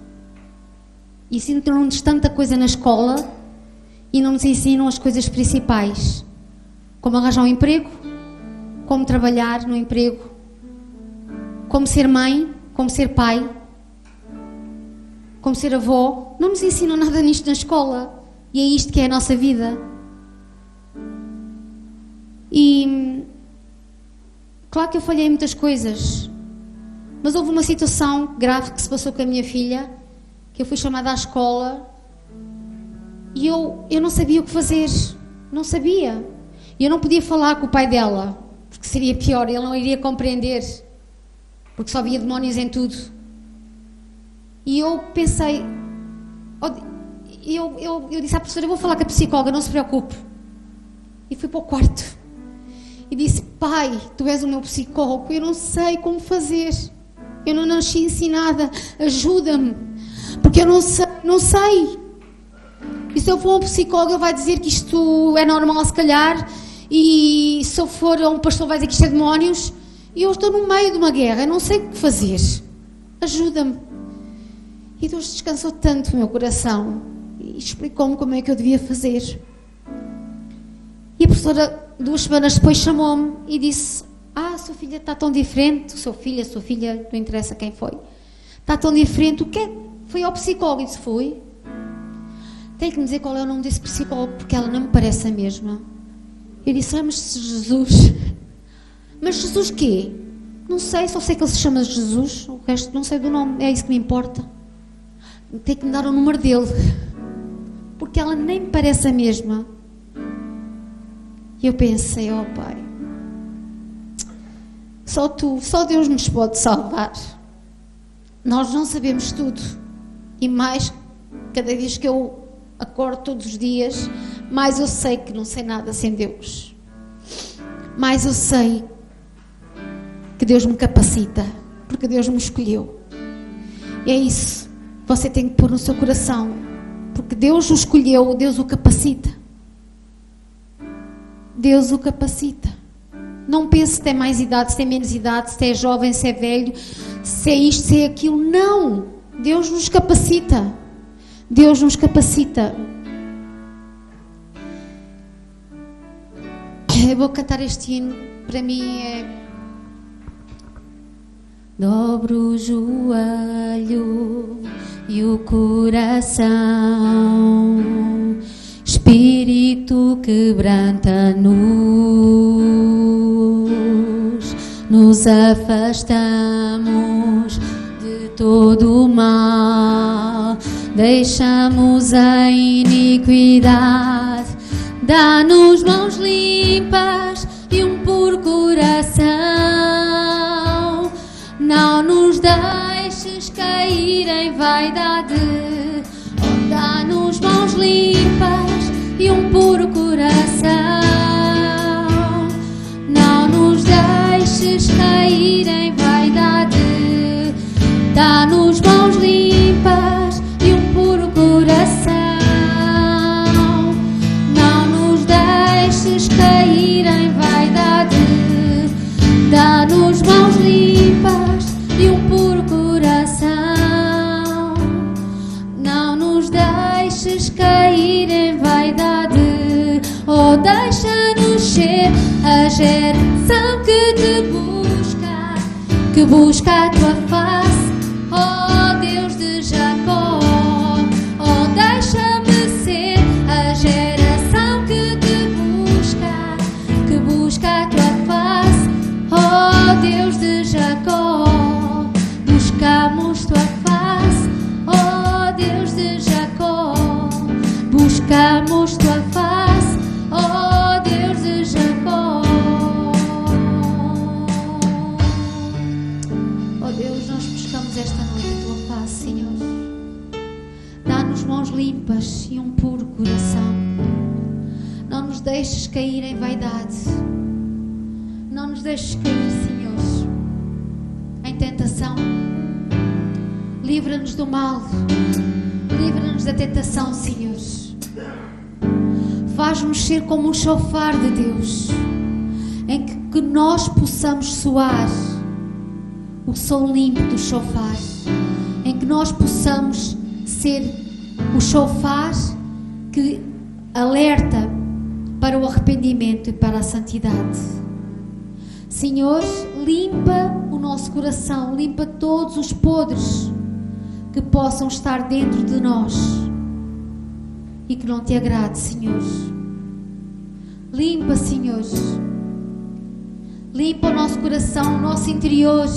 E ensinam-nos tanta coisa na escola e não nos ensinam as coisas principais. Como arranjar um emprego, como trabalhar no emprego, como ser mãe, como ser pai, como ser avó. Não nos ensinam nada nisto na escola. E é isto que é a nossa vida. E claro que eu falhei em muitas coisas, mas houve uma situação grave que se passou com a minha filha, que eu fui chamada à escola e eu não sabia o que fazer. Não sabia. E eu não podia falar com o pai dela, porque seria pior, ele não iria compreender, porque só via demónios em tudo. E eu pensei, eu disse à professora, eu vou falar com a psicóloga, não se preocupe. E fui para o quarto e disse, pai, tu és o meu psicólogo, eu não sei como fazer, eu não nasci ensinada, ajuda-me, porque eu não sei. E se eu for a um psicólogo, ele vai dizer que isto é normal, se calhar, e se eu for a um pastor, vai dizer que isto é demónios, e eu estou no meio de uma guerra, eu não sei o que fazer, ajuda-me. E Deus descansou tanto no meu coração e explicou-me como é que eu devia fazer. E a professora, 2 semanas depois, chamou-me e disse, a sua filha está tão diferente, o seu filho, a sua filha, não interessa quem foi, está tão diferente, o que é? Foi ao psicólogo? E disse, fui. Tem que me dizer qual é o nome desse psicólogo, porque ela não me parece a mesma. Eu disse, mas Jesus. Mas Jesus quê? Não sei, só sei que ele se chama Jesus, o resto não sei do nome, é isso que me importa. Tem que me dar o número dele, porque ela nem me parece a mesma. E eu pensei, Pai, só tu, só Deus nos pode salvar. Nós não sabemos tudo. E mais, cada vez que eu acordo todos os dias, mais eu sei que não sei nada sem Deus. Mais eu sei que Deus me capacita, porque Deus me escolheu. E é isso que você tem que pôr no seu coração, porque Deus o escolheu, Deus o capacita. Deus o capacita. Não pense se tem mais idade, se tem menos idade, se é jovem, se é velho, se é isto, se é aquilo. Não! Deus nos capacita. Deus nos capacita. Eu vou cantar este hino. Para mim é... Dobro o joelho e o coração, Espírito quebranta-nos, nos afastamos de todo o mal, deixamos a iniquidade, dá-nos mãos limpas e um puro coração, não nos deixes cair em vaidade, dá-nos mãos limpas e um puro coração, não nos deixes cair em vaidade, dá-nos mãos limpas e um puro coração, não nos deixes cair em vaidade, dá-nos mãos limpas e um puro coração, não nos deixes cair em vaidade, deixa-nos ser a geração que te busca, que busca a tua face, Deus buscamos tua face, ó Deus de Jacó. Ó Deus, nós buscamos esta noite a tua face, Senhor. Dá-nos mãos limpas e um puro coração. Não nos deixes cair em vaidade. Não nos deixes cair, Senhor, em tentação. Livra-nos do mal. Livra-nos da tentação, Senhor. Faz-nos ser como um chofar de Deus, em que nós possamos soar o som limpo do chofar, em que nós possamos ser o chofar que alerta para o arrependimento e para a santidade. Senhor, limpa o nosso coração, limpa todos os podres que possam estar dentro de nós e que não te agrade, Senhor. Limpa, Senhor. Limpa o nosso coração, o nosso interior,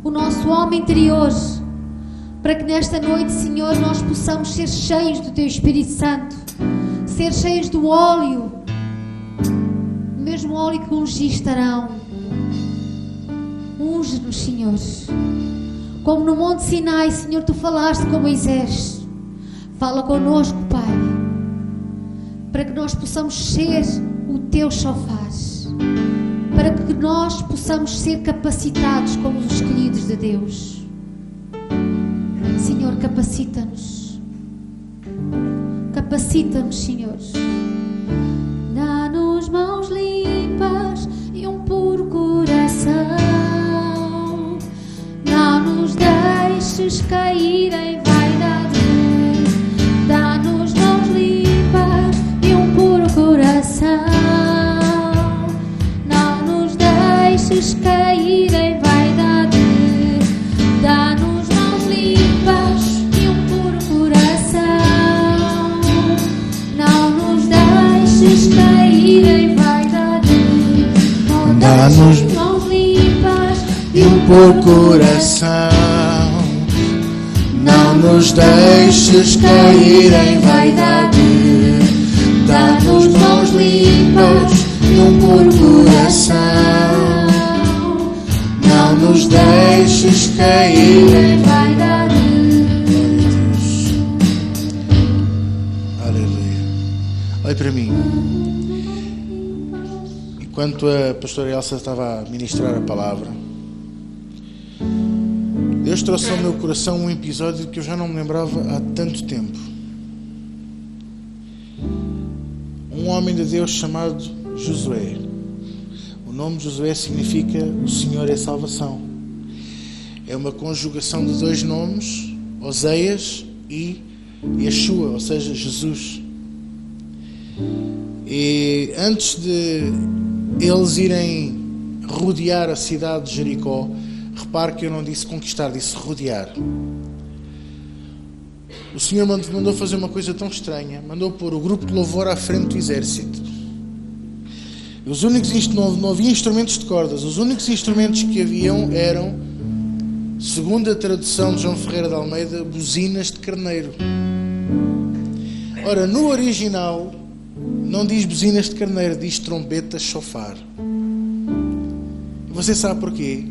o nosso homem interior, para que nesta noite, Senhor, nós possamos ser cheios do Teu Espírito Santo, ser cheios do óleo, o mesmo óleo que ungiste Arão. Unge-nos, Senhor. Como no Monte Sinai, Senhor, Tu falaste com Moisés. Fala connosco, Pai, para que nós possamos ser o Teu chofar, para que nós possamos ser capacitados como os escolhidos de Deus. Senhor, capacita-nos. Capacita-nos, Senhor. Dá-nos mãos limpas e um puro coração. Não nos deixes cair em vaidade. Dá-nos mãos limpas e um puro coração. Não nos deixes cair em vaidade. Dá-nos mãos limpas e um puro coração. Não nos deixes cair em vaidade. Dá-nos mãos limpas e um puro coração. Não nos deixes cair em vaidade. Dá-nos mãos limpas e um puro coração. Não nos deixes cair em vaidade. Aleluia. Olhe para mim. Enquanto a pastora Elsa estava a ministrar a palavra, Deus trouxe ao meu coração um episódio que eu já não me lembrava há tanto tempo. Um homem de Deus chamado Josué. O nome Josué significa o Senhor é salvação. É uma conjugação de dois nomes, Oseias e Yeshua, ou seja, Jesus. E antes de eles irem rodear a cidade de Jericó, repare que eu não disse conquistar, disse rodear. O Senhor mandou fazer uma coisa tão estranha, mandou pôr o grupo de louvor à frente do exército. Os únicos não havia instrumentos de cordas, os únicos instrumentos que haviam eram, segundo a tradução de João Ferreira de Almeida, buzinas de carneiro. Ora, no original não diz buzinas de carneiro, diz trombetas chofar. E você sabe porquê?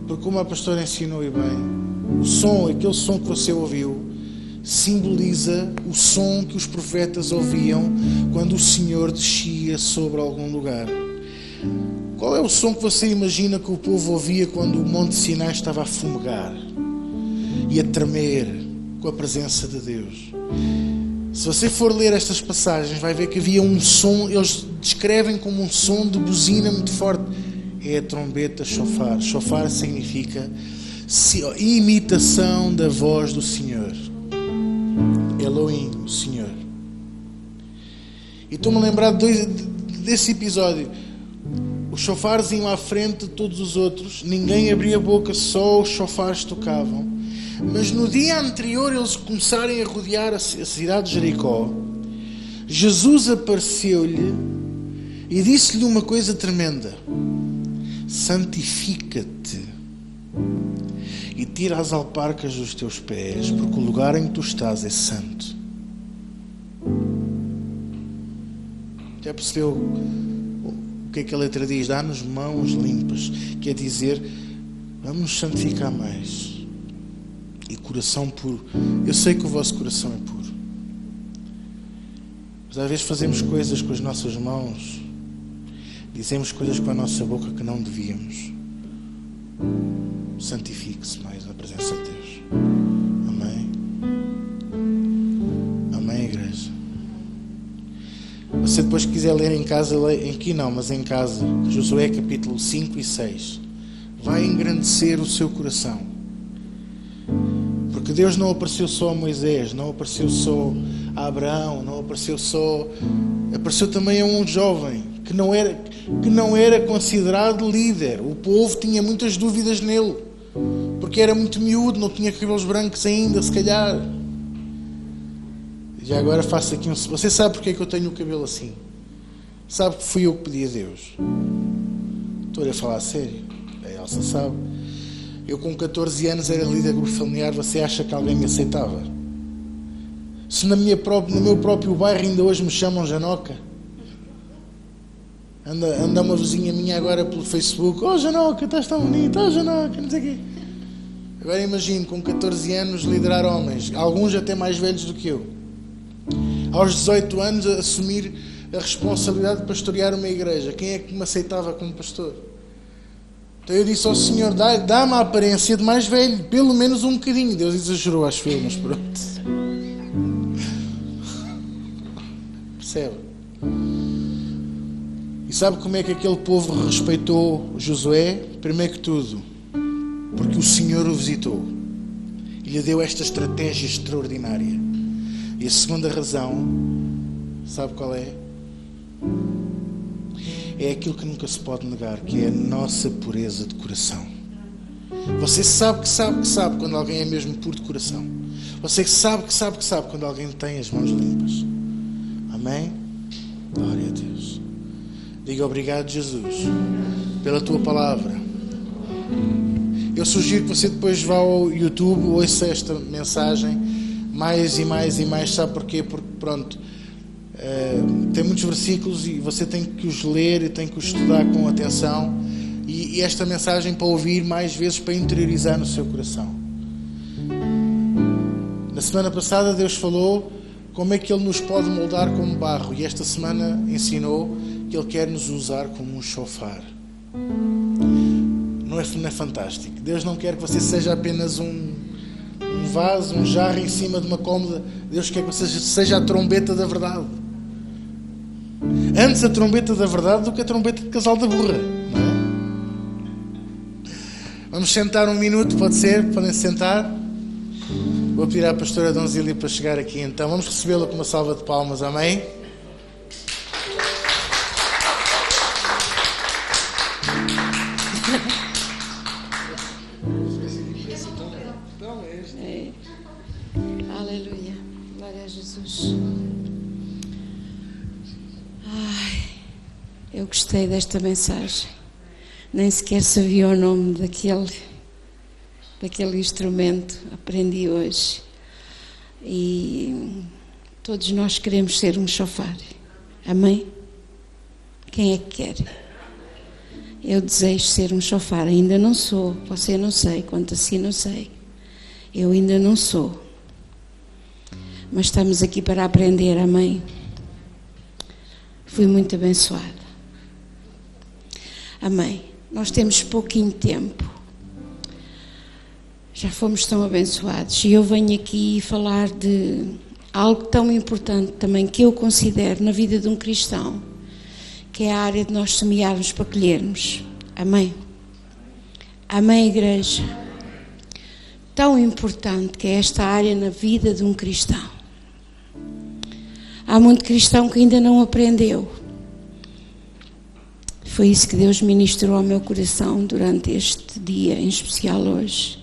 Porque, como a pastora ensinou e bem, o som, aquele som que você ouviu, simboliza o som que os profetas ouviam quando o Senhor descia sobre algum lugar. Qual é o som que você imagina que o povo ouvia quando o Monte Sinai estava a fumegar e a tremer com a presença de Deus? Se você for ler estas passagens, vai ver que havia um som, eles descrevem como um som de buzina muito forte. É a trombeta chofar. Chofar significa imitação da voz do Senhor. Elohim, o Senhor. E estou-me a lembrar desse episódio. Os chofares iam à frente de todos os outros, ninguém abria a boca, só os chofares tocavam. Mas no dia anterior eles começarem a rodear a cidade de Jericó, Jesus apareceu-lhe e disse-lhe uma coisa tremenda: santifica-te e tira as alparcas dos teus pés, porque o lugar em que tu estás é santo. Já percebeu o que é que a letra diz? Dá-nos mãos limpas. Quer dizer, vamos nos santificar mais. E coração puro. Eu sei que o vosso coração é puro. Mas às vezes fazemos coisas com as nossas mãos. Dizemos coisas com a nossa boca que não devíamos. Santifique-se mais na presença de Deus. Amém? Amém, igreja? Você depois quiser ler em casa, aqui não, mas em casa, Josué capítulo 5 e 6. Vai engrandecer o seu coração. Porque Deus não apareceu só a Moisés, não apareceu só a Abraão, não apareceu só... Apareceu também a um jovem que não era considerado líder. O povo tinha muitas dúvidas nele, porque era muito miúdo, não tinha cabelos brancos ainda, se calhar. E agora faço aqui Você sabe porque é que eu tenho o cabelo assim? Sabe que fui eu que pedi a Deus? Estou a falar a sério. A Elsa sabe. Eu com 14 anos era líder de grupo familiar. Você acha que alguém me aceitava? Se no meu próprio bairro ainda hoje me chamam Janoca. Anda uma vizinha minha agora pelo Facebook. Oh Janoca, estás tão bonita. Oh Janoca, não sei o quê. Agora imagino, com 14 anos, liderar homens. Alguns até mais velhos do que eu. Aos 18 anos, assumir a responsabilidade de pastorear uma igreja. Quem é que me aceitava como pastor? Então eu disse ao Senhor, dá-me a aparência de mais velho, pelo menos um bocadinho. Deus exagerou, acho eu, mas pronto. Percebe? E sabe como é que aquele povo respeitou Josué? Primeiro que tudo, porque o Senhor o visitou e lhe deu esta estratégia extraordinária. E a segunda razão, sabe qual é? É aquilo que nunca se pode negar, que é a nossa pureza de coração. Você sabe quando alguém é mesmo puro de coração. Você sabe quando alguém tem as mãos limpas. Amém? Glória a Deus. Diga obrigado, Jesus, pela tua palavra. Eu sugiro que você depois vá ao YouTube, ouça esta mensagem mais e mais e mais. Sabe porquê? Porque pronto, tem muitos versículos e você tem que os ler e tem que os estudar com atenção, e esta mensagem para ouvir mais vezes, para interiorizar no seu coração. Na semana passada Deus falou como é que Ele nos pode moldar como barro, e esta semana ensinou que Ele quer nos usar como um chofar. Não é fantástico? Deus não quer que você seja apenas um vaso, um jarro em cima de uma cômoda. Deus quer que você seja a trombeta da verdade. Antes a trombeta da verdade do que a trombeta de casal da burra, não é? Vamos sentar um minuto, pode ser? Podem sentar? Vou pedir à pastora Donzília para chegar aqui então. Vamos recebê-la com uma salva de palmas, amém? Aleluia, glória a Jesus. Eu gostei desta mensagem. Nem sequer sabia o nome daquele instrumento. Aprendi hoje. E todos nós queremos ser um chofar. Amém? Quem é que quer? Eu desejo ser um chofar. Ainda não sou. Você não sei. Quanto assim não sei. Eu ainda não sou. Mas estamos aqui para aprender. Amém? Fui muito abençoada. Amém. Nós temos pouquinho tempo. Já fomos tão abençoados. E eu venho aqui falar de algo tão importante também que eu considero na vida de um cristão, que é a área de nós semearmos para colhermos. Amém? Amém, igreja? Tão importante que é esta área na vida de um cristão. Há muito cristão que ainda não aprendeu. Foi isso que Deus ministrou ao meu coração durante este dia, em especial hoje.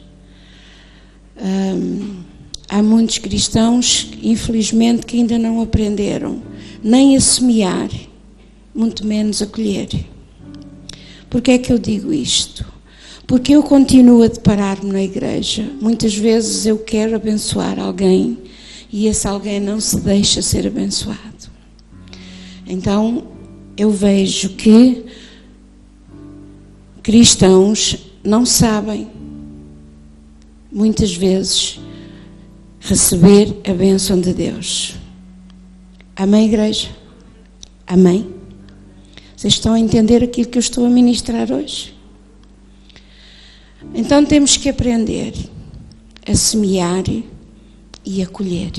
Há muitos cristãos, infelizmente, que ainda não aprenderam nem a semear, muito menos a colher. Porquê é que eu digo isto? Porque eu continuo a deparar-me na igreja. Muitas vezes eu quero abençoar alguém e esse alguém não se deixa ser abençoado. Então, eu vejo que cristãos não sabem, muitas vezes, receber a bênção de Deus. Amém, igreja? Amém? Vocês estão a entender aquilo que eu estou a ministrar hoje? Então temos que aprender a semear e a colher.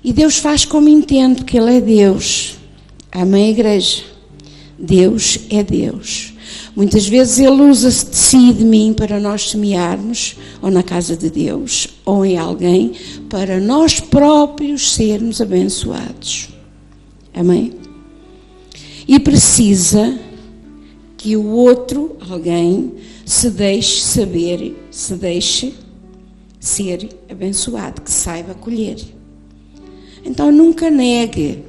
E Deus faz como entende, porque Ele é Deus. Amém, igreja? Deus é Deus. Muitas vezes Ele usa-se de si e de mim para nós semearmos, ou na casa de Deus, ou em alguém, para nós próprios sermos abençoados. Amém? E precisa que o outro, alguém, se deixe saber, se deixe ser abençoado, que saiba colher. Então nunca negue.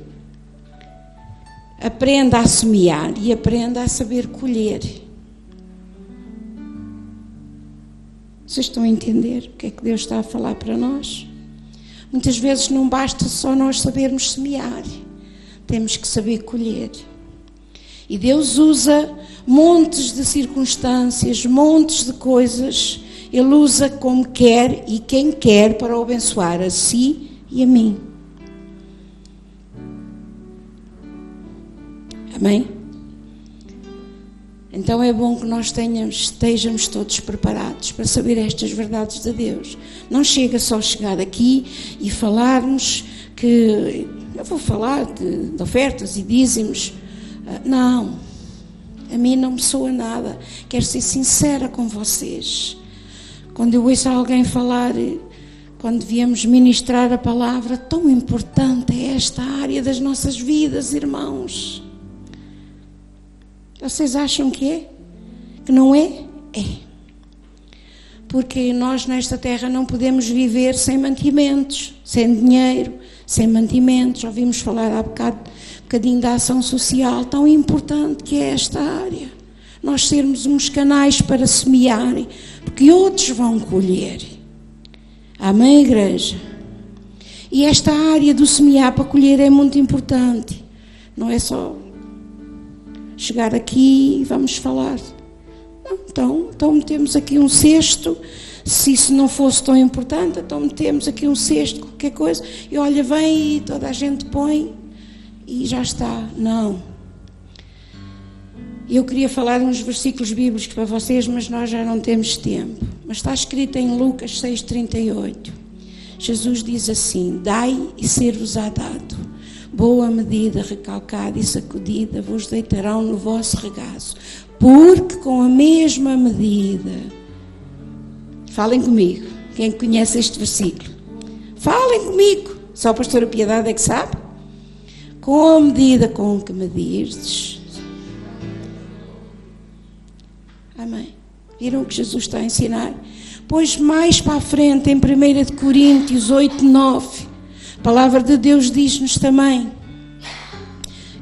Aprenda a semear e aprenda a saber colher. Vocês estão a entender o que é que Deus está a falar para nós? Muitas vezes não basta só nós sabermos semear. Temos que saber colher. E Deus usa montes de circunstâncias, montes de coisas. Ele usa como quer e quem quer para o abençoar a si e a mim. Amém? Então é bom que nós estejamos todos preparados para saber estas verdades de Deus. Não chega só chegar aqui e falarmos que... Eu vou falar de ofertas e dízimos. Não. A mim não me soa nada. Quero ser sincera com vocês. Quando eu ouço alguém falar... Quando viemos ministrar a palavra, tão importante é esta área das nossas vidas, irmãos. Vocês acham que é? Que não é? É. Porque nós nesta terra não podemos viver sem mantimentos, sem dinheiro, sem mantimentos. Ouvimos falar há bocadinho da ação social, tão importante que é esta área. Nós sermos uns canais para semear, porque outros vão colher. Amém, igreja? E esta área do semear para colher é muito importante. Não é só... chegar aqui e vamos falar. Então metemos aqui um cesto. Se isso não fosse tão importante, então metemos aqui um cesto, qualquer coisa. E olha, vem e toda a gente põe e já está. Não. Eu queria falar uns versículos bíblicos para vocês, mas nós já não temos tempo. Mas está escrito em Lucas 6,38. Jesus diz assim: dai e ser-vos-á dado. Boa medida, recalcada e sacudida, vos deitarão no vosso regaço. Porque com a mesma medida... Falem comigo. Quem conhece este versículo? Falem comigo. Só a pastora Piedade é que sabe. Com a medida com que medirdes... Amém. Viram o que Jesus está a ensinar? Pois mais para a frente, em 1 Coríntios 8:9... A palavra de Deus diz-nos também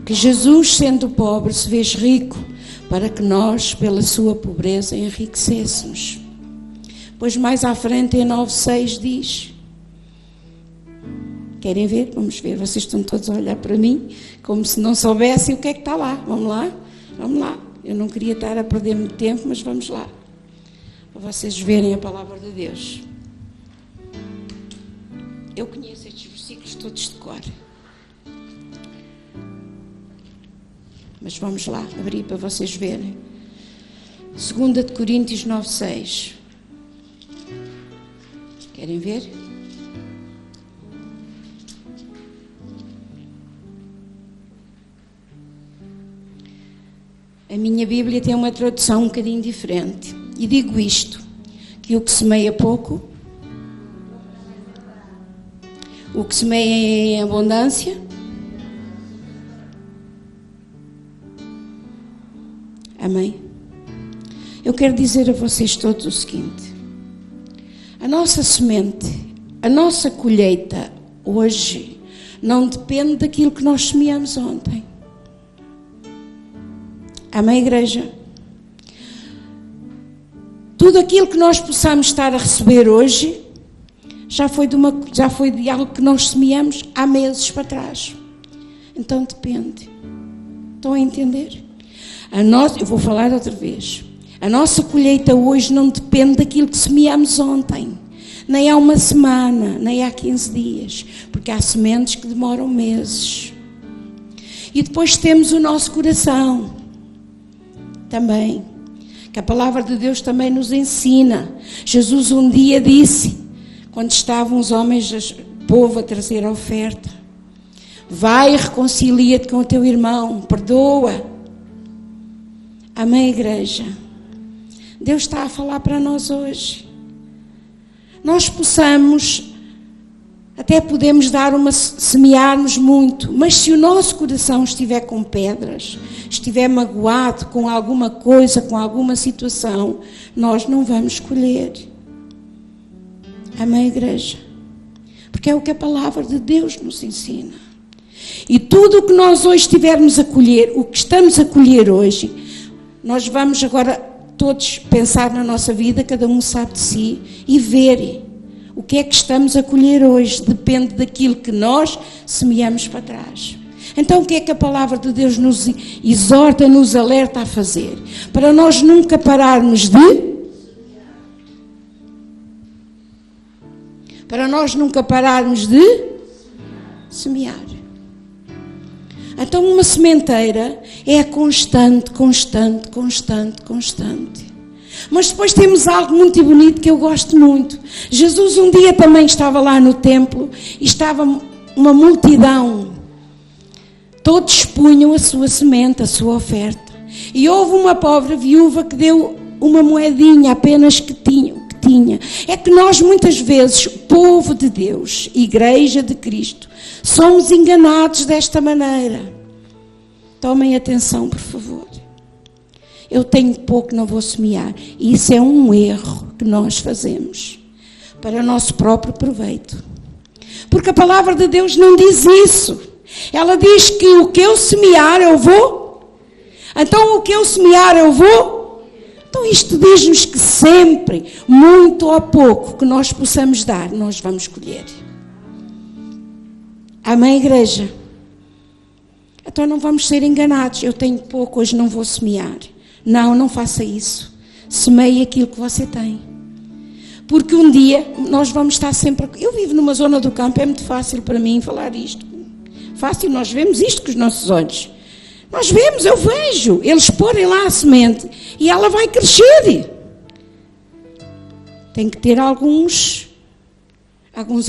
que Jesus, sendo pobre, se fez rico para que nós, pela sua pobreza, enriquecêssemos. Pois mais à frente, em 9:6 diz... Querem ver? Vamos ver. Vocês estão todos a olhar para mim como se não soubessem o que é que está lá. Vamos lá? Vamos lá. Eu não queria estar a perder muito tempo, mas vamos lá. Para vocês verem a palavra de Deus. Eu conheço estes versículos todos de cor. Mas vamos lá, abrir para vocês verem. 2 Coríntios 9:6. Querem ver? A minha Bíblia tem uma tradução um bocadinho diferente. E digo isto, que o que semeia pouco... O que semeia em abundância, amém? Eu quero dizer a vocês todos o seguinte: a nossa semente, a nossa colheita hoje não depende daquilo que nós semeamos ontem. Amém, igreja? Tudo aquilo que nós possamos estar a receber hoje já foi de algo que nós semeamos há meses para trás. Então depende. Estão a entender? Eu vou falar outra vez. A nossa colheita hoje não depende daquilo que semeamos ontem, nem há uma semana, nem há 15 dias, porque há sementes que demoram meses. E depois temos o nosso coração também, que a palavra de Deus também nos ensina. Jesus um dia disse, quando estavam os homens, o povo a trazer a oferta: vai e reconcilia-te com o teu irmão, perdoa. Amém, igreja? Deus está a falar para nós hoje. Nós até podemos semearmos muito, mas se o nosso coração estiver com pedras, estiver magoado com alguma coisa, com alguma situação, nós não vamos colher. Amém, igreja? Porque é o que a palavra de Deus nos ensina. E tudo o que nós hoje estivermos a colher, o que estamos a colher hoje, nós vamos agora todos pensar na nossa vida, cada um sabe de si, e ver o que é que estamos a colher hoje. Depende daquilo que nós semeamos para trás. Então o que é que a palavra de Deus nos exorta, nos alerta a fazer? Para nós nunca pararmos de semear. Então uma sementeira é constante. Mas depois temos algo muito bonito que eu gosto muito. Jesus um dia também estava lá no templo e estava uma multidão. Todos punham a sua semente, a sua oferta. E houve uma pobre viúva que deu uma moedinha apenas que tinha. É que nós muitas vezes, povo de Deus, Igreja de Cristo, somos enganados desta maneira. Tomem atenção, por favor. Eu tenho pouco, não vou semear. E isso é um erro que nós fazemos para o nosso próprio proveito. Porque a palavra de Deus não diz isso. Ela diz que o que eu semear eu vou. Então o que eu semear eu vou. Então isto diz-nos que sempre, muito ou pouco que nós possamos dar, nós vamos colher. Amém, igreja? Então não vamos ser enganados. Eu tenho pouco, hoje não vou semear. Não faça isso. Semeie aquilo que você tem. Porque um dia nós vamos estar sempre... Eu vivo numa zona do campo, é muito fácil para mim falar isto. Fácil, nós vemos isto com os nossos olhos. Nós vemos, eu vejo, eles porem lá a semente e ela vai crescer. Tem que ter alguns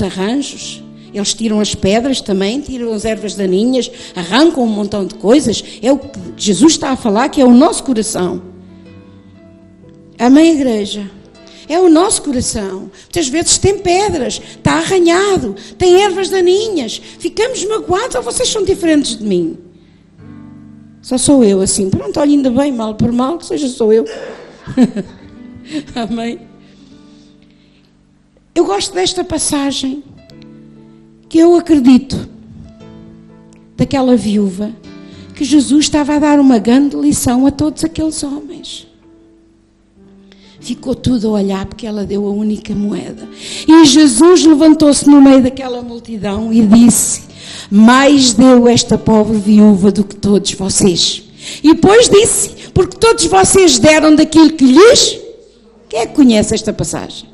arranjos. Eles tiram as pedras também, tiram as ervas daninhas, arrancam um montão de coisas. É o que Jesus está a falar, que é o nosso coração. Amém, igreja? É o nosso coração. Muitas vezes tem pedras, está arranhado, tem ervas daninhas. Ficamos magoados, ou vocês são diferentes de mim? Só sou eu assim. Pronto, olha, ainda bem, mal por mal, que seja sou eu. Amém? Eu gosto desta passagem, que eu acredito, daquela viúva, que Jesus estava a dar uma grande lição a todos aqueles homens. Ficou tudo a olhar porque ela deu a única moeda. E Jesus levantou-se no meio daquela multidão e disse: mais deu esta pobre viúva do que todos vocês. E depois disse: porque todos vocês deram daquilo que lhes... Quem é que conhece esta passagem?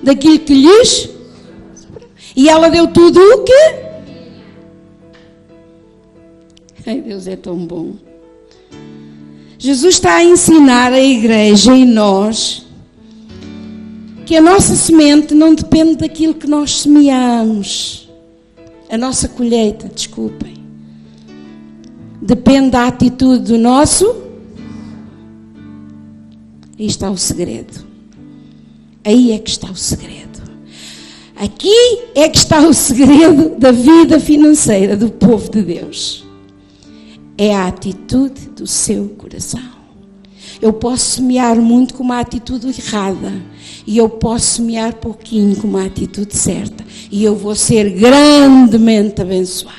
Daquilo que lhes... E ela deu tudo o que... Ai, Deus é tão bom. Jesus está a ensinar a igreja e nós que a nossa semente não depende daquilo que nós semeamos. A nossa colheita, desculpem. Depende da atitude do nosso... Aí está o segredo. Aí é que está o segredo. Aqui é que está o segredo da vida financeira do povo de Deus. É a atitude do seu coração. Eu posso semear muito com uma atitude errada. E eu posso semear pouquinho com uma atitude certa. E eu vou ser grandemente abençoado.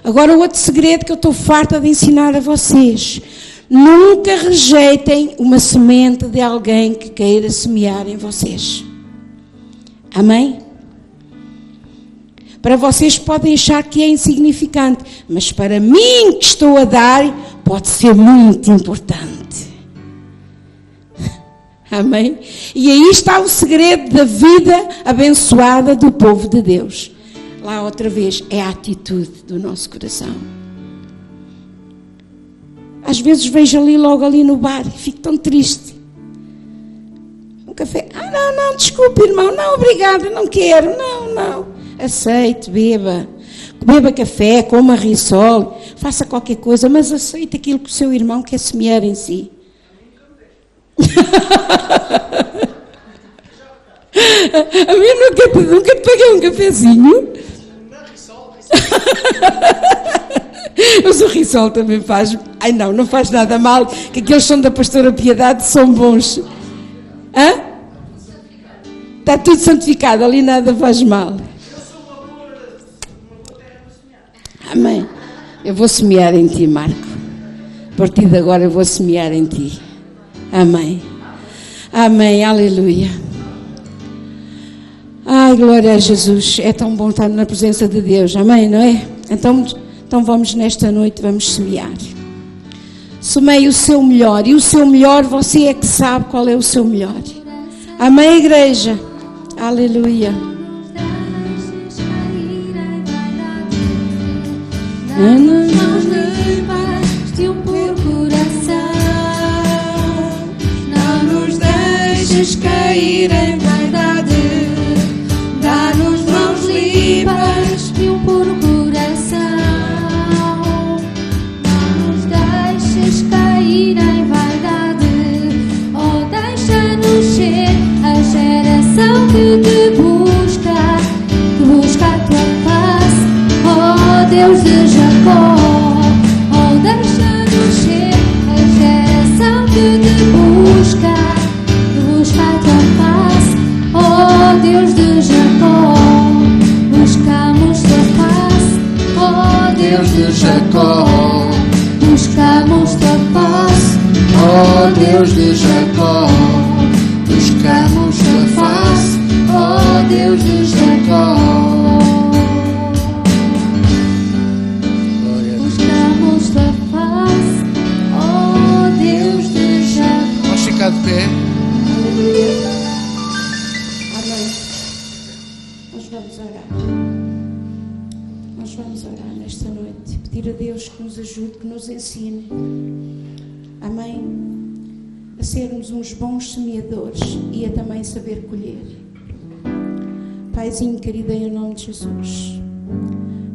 Agora, o outro segredo que eu estou farta de ensinar a vocês. Nunca rejeitem uma semente de alguém que queira semear em vocês. Amém? Para vocês podem achar que é insignificante, mas para mim que estou a dar, pode ser muito importante. Amém? E aí está o segredo da vida abençoada do povo de Deus. Lá outra vez, é a atitude do nosso coração. Às vezes vejo logo ali no bar e fico tão triste. Um café, não, desculpe irmão, não, obrigada, não quero, não. Aceite, beba café, coma risol, faça qualquer coisa, mas aceite aquilo que o seu irmão quer semear em si. A mim nunca te paguei um cafezinho. Mas o risol também faz. Ai não faz nada mal, que aqueles são da pastora Piedade, são bons. Hã? Está tudo santificado, ali nada faz mal. Amém. Eu vou semear em ti, Marco. A partir de agora eu vou semear em ti. Amém. Amém. Aleluia. Ai, glória a Jesus. É tão bom estar na presença de Deus. Amém, não é? Então vamos nesta noite, vamos semear. Semeie o seu melhor. E o seu melhor, você é que sabe qual é o seu melhor. Amém, igreja? Aleluia. Mãos limpas de um puro coração, não nos deixes cair em vaidade. Dá-nos mãos limpas de um puro coração, não nos deixes cair em vaidade. Oh, deixa-nos ser a geração que te busca a tua face. Oh, Deus de Jacó, oh, deixa-nos ser a geração que te busca a tua face. Oh, Deus de Jacó, buscamos tua face. Oh, Deus de Jacó, buscamos tua face. Oh, Deus de Jacó, buscamos tua face. Oh, Deus de Jacó. Ficar de pé. Amém. Nós vamos orar nesta noite, pedir a Deus que nos ajude, que nos ensine. Amém. A sermos uns bons semeadores e a também saber colher. Paizinho querido, em nome de Jesus,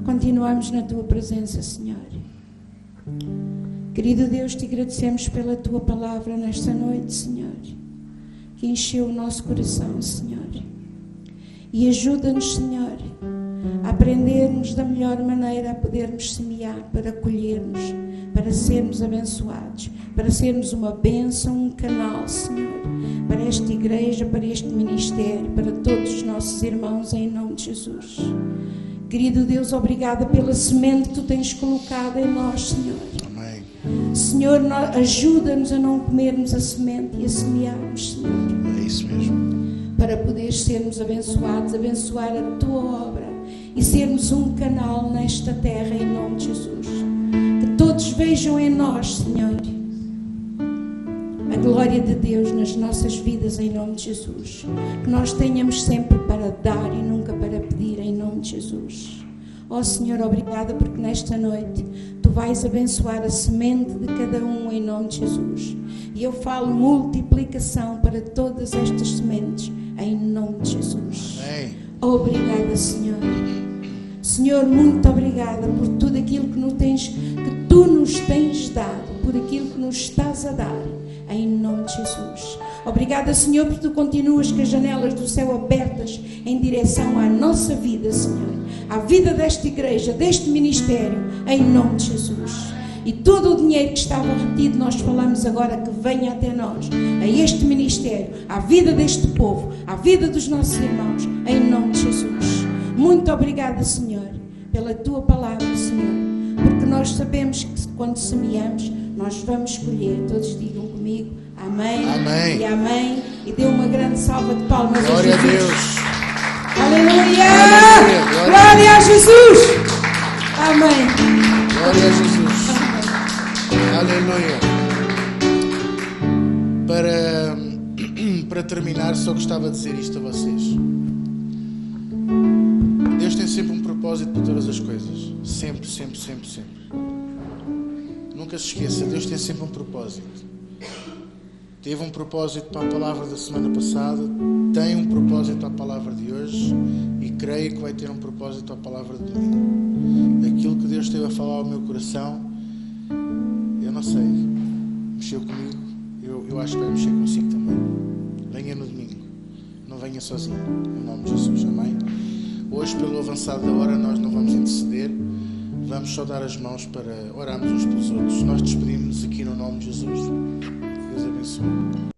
continuamos na tua presença, Senhor. Querido Deus, te agradecemos pela tua palavra nesta noite, Senhor, que encheu o nosso coração, Senhor. E ajuda-nos, Senhor, a aprendermos da melhor maneira a podermos semear, para colhermos, para sermos abençoados, para sermos uma bênção, um canal, Senhor, para esta igreja, para este ministério, para todos os nossos irmãos, em nome de Jesus. Querido Deus, obrigada pela semente que tu tens colocado em nós, Senhor. Senhor, ajuda-nos a não comermos a semente e a semearmos, Senhor. É isso mesmo. Para poder sermos abençoados, abençoar a tua obra e sermos um canal nesta terra, em nome de Jesus. Que todos vejam em nós, Senhor, a glória de Deus nas nossas vidas, em nome de Jesus. Que nós tenhamos sempre para dar e nunca para pedir, em nome de Jesus. Ó Senhor, obrigada porque nesta noite tu vais abençoar a semente de cada um, em nome de Jesus. E eu falo multiplicação para todas estas sementes, em nome de Jesus. Amém. Obrigada, Senhor. Senhor, muito obrigada por tudo aquilo que tu nos tens dado, por aquilo que nos estás a dar, em nome de Jesus. Obrigada, Senhor, porque tu continuas com as janelas do céu abertas em direção à nossa vida, Senhor, à vida desta igreja, deste ministério, em nome de Jesus. E todo o dinheiro que estava retido, nós falamos agora que venha até nós, a este ministério, à vida deste povo, à vida dos nossos irmãos, em nome de Jesus. Muito obrigada, Senhor, pela tua palavra, Senhor, porque nós sabemos que quando semeamos, nós vamos colher. Todos digam comigo, amém, amém. E amém. E dê uma grande salva de palmas Glória a Jesus. A Deus. Aleluia! Glória. Glória a Jesus! Amém. Glória a Jesus. Aleluia. Para terminar, só gostava de dizer isto a vocês. Deus tem sempre um propósito para todas as coisas. Sempre, sempre, sempre, sempre. Nunca se esqueça, Deus tem sempre um propósito. Teve um propósito para a palavra da semana passada, tem um propósito para a palavra de hoje e creio que vai ter um propósito para a palavra de domingo. Aquilo que Deus esteve a falar ao meu coração, eu não sei, mexeu comigo, eu acho que vai mexer consigo também. Venha no domingo, não venha sozinho, em nome de Jesus, amém? Hoje, pelo avançado da hora, nós não vamos interceder, vamos só dar as mãos para orarmos uns pelos outros. Nós despedimos-nos aqui no nome de Jesus. Deus abençoe.